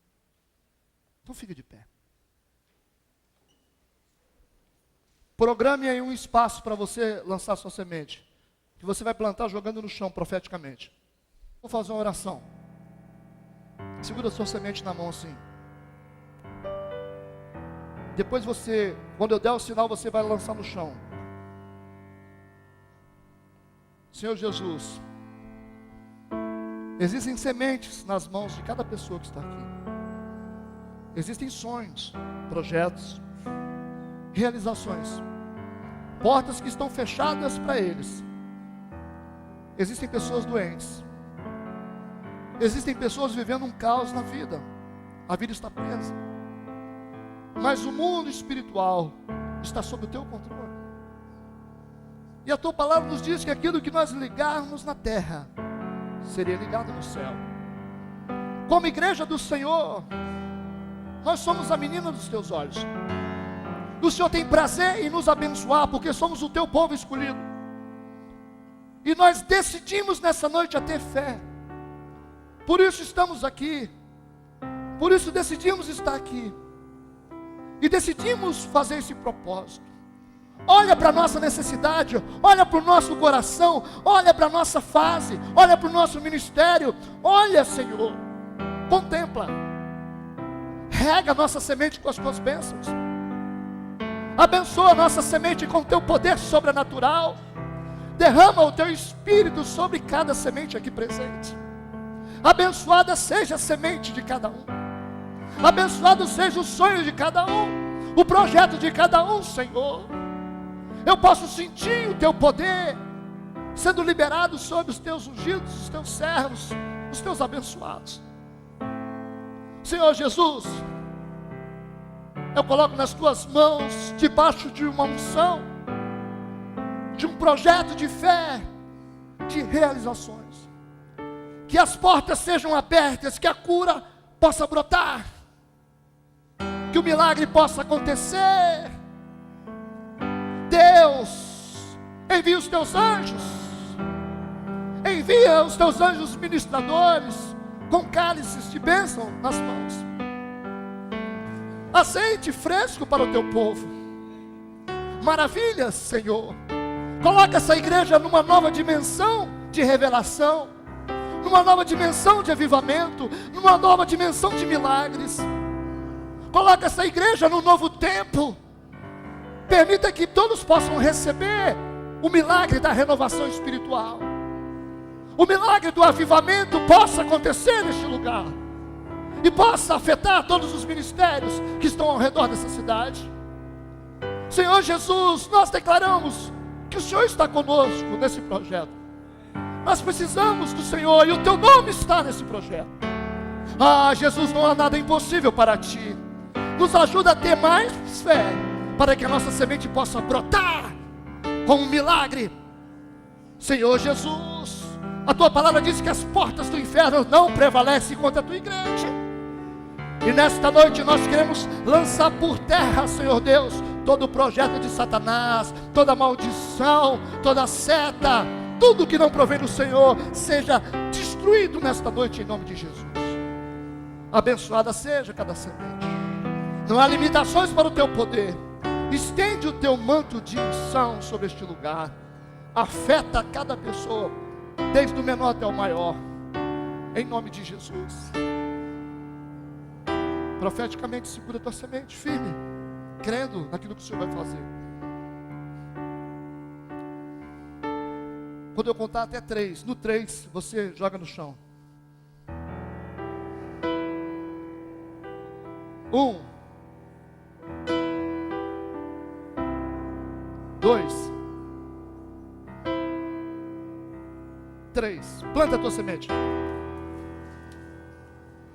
Então fique de pé. Programe aí um espaço para você lançar sua semente, que você vai plantar jogando no chão profeticamente. Vou fazer uma oração. Segura a sua semente na mão assim. Depois você, quando eu der o sinal, você vai lançar no chão. Senhor Jesus, existem sementes nas mãos de cada pessoa que está aqui. Existem sonhos, projetos, realizações, portas que estão fechadas para eles. Existem pessoas doentes. Existem pessoas vivendo um caos na vida. A vida está presa. Mas o mundo espiritual está sob o teu controle. E a tua palavra nos diz que aquilo que nós ligarmos na terra seria ligado no céu. Como igreja do Senhor, nós somos a menina dos teus olhos. O Senhor tem prazer em nos abençoar, porque somos o teu povo escolhido. E nós decidimos nessa noite a ter fé. Por isso estamos aqui. Por isso decidimos estar aqui. E decidimos fazer esse propósito. Olha para a nossa necessidade, olha para o nosso coração, olha para a nossa fase, olha para o nosso ministério. Olha, Senhor, contempla. Rega a nossa semente com as tuas bênçãos. Abençoa a nossa semente com o teu poder sobrenatural. Derrama o teu espírito sobre cada semente aqui presente. Abençoada seja a semente de cada um. Abençoado seja o sonho de cada um, o projeto de cada um, Senhor. Eu posso sentir o teu poder sendo liberado sobre os teus ungidos, os teus servos, os teus abençoados. Senhor Jesus, eu coloco nas tuas mãos, debaixo de uma unção, de um projeto de fé, de realizações, que as portas sejam abertas, que a cura possa brotar, que o milagre possa acontecer. Deus, envia os teus anjos, envia os teus anjos ministradores, com cálices de bênção nas mãos, azeite fresco para o teu povo, maravilhas, Senhor. Coloca essa igreja numa nova dimensão de revelação, numa nova dimensão de avivamento, numa nova dimensão de milagres. Coloca essa igreja num novo tempo. Permita que todos possam receber o milagre da renovação espiritual. O milagre do avivamento possa acontecer neste lugar e possa afetar todos os ministérios que estão ao redor dessa cidade. Senhor Jesus, nós declaramos que o Senhor está conosco nesse projeto. Nós precisamos do Senhor e o teu nome está nesse projeto. Ah, Jesus, não há nada impossível para ti. Nos ajuda a ter mais fé, para que a nossa semente possa brotar com um milagre. Senhor Jesus, a tua palavra diz que as portas do inferno não prevalecem contra a tua igreja. E nesta noite nós queremos lançar por terra, Senhor Deus, todo o projeto de Satanás, toda maldição, toda seta, tudo que não provém do Senhor, seja destruído nesta noite em nome de Jesus. Abençoada seja cada semente. Não há limitações para o teu poder. Estende o teu manto de unção sobre este lugar. Afeta cada pessoa, desde o menor até o maior, em nome de Jesus. Profeticamente segura a tua semente firme, crendo naquilo que o Senhor vai fazer. Quando eu contar até 3, no 3 você joga no chão. 1, 2, 3. Planta a tua semente.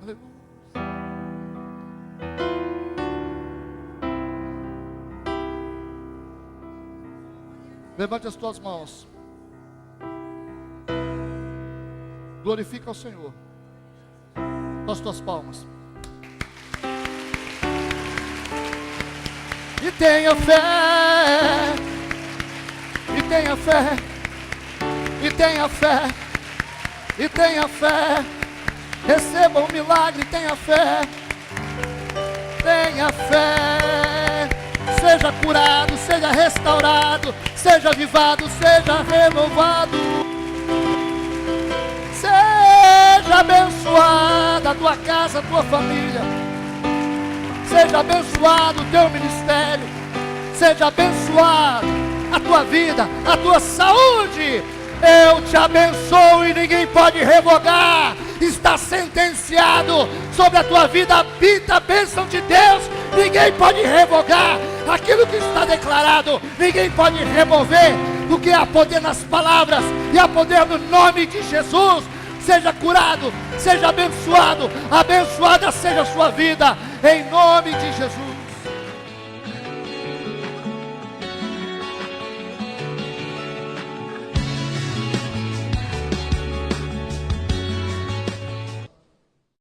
Aleluia. Levante as tuas mãos. Glorifica ao Senhor. Com as tuas palmas. E tenha fé. E tenha fé. E tenha fé. E tenha fé. Receba um milagre, tenha fé. Tenha fé. Seja curado, seja restaurado, seja avivado, seja renovado. Seja abençoada a tua casa, a tua família. Seja abençoado o teu ministério. Seja abençoado a tua vida, a tua saúde. Eu te abençoo e ninguém pode revogar. Está sentenciado sobre a tua vida. Habita a bênção de Deus. Ninguém pode revogar aquilo que está declarado. Ninguém pode remover, porque há poder nas palavras e há poder no nome de Jesus. Seja curado, seja abençoado, abençoada seja a sua vida, em nome de Jesus.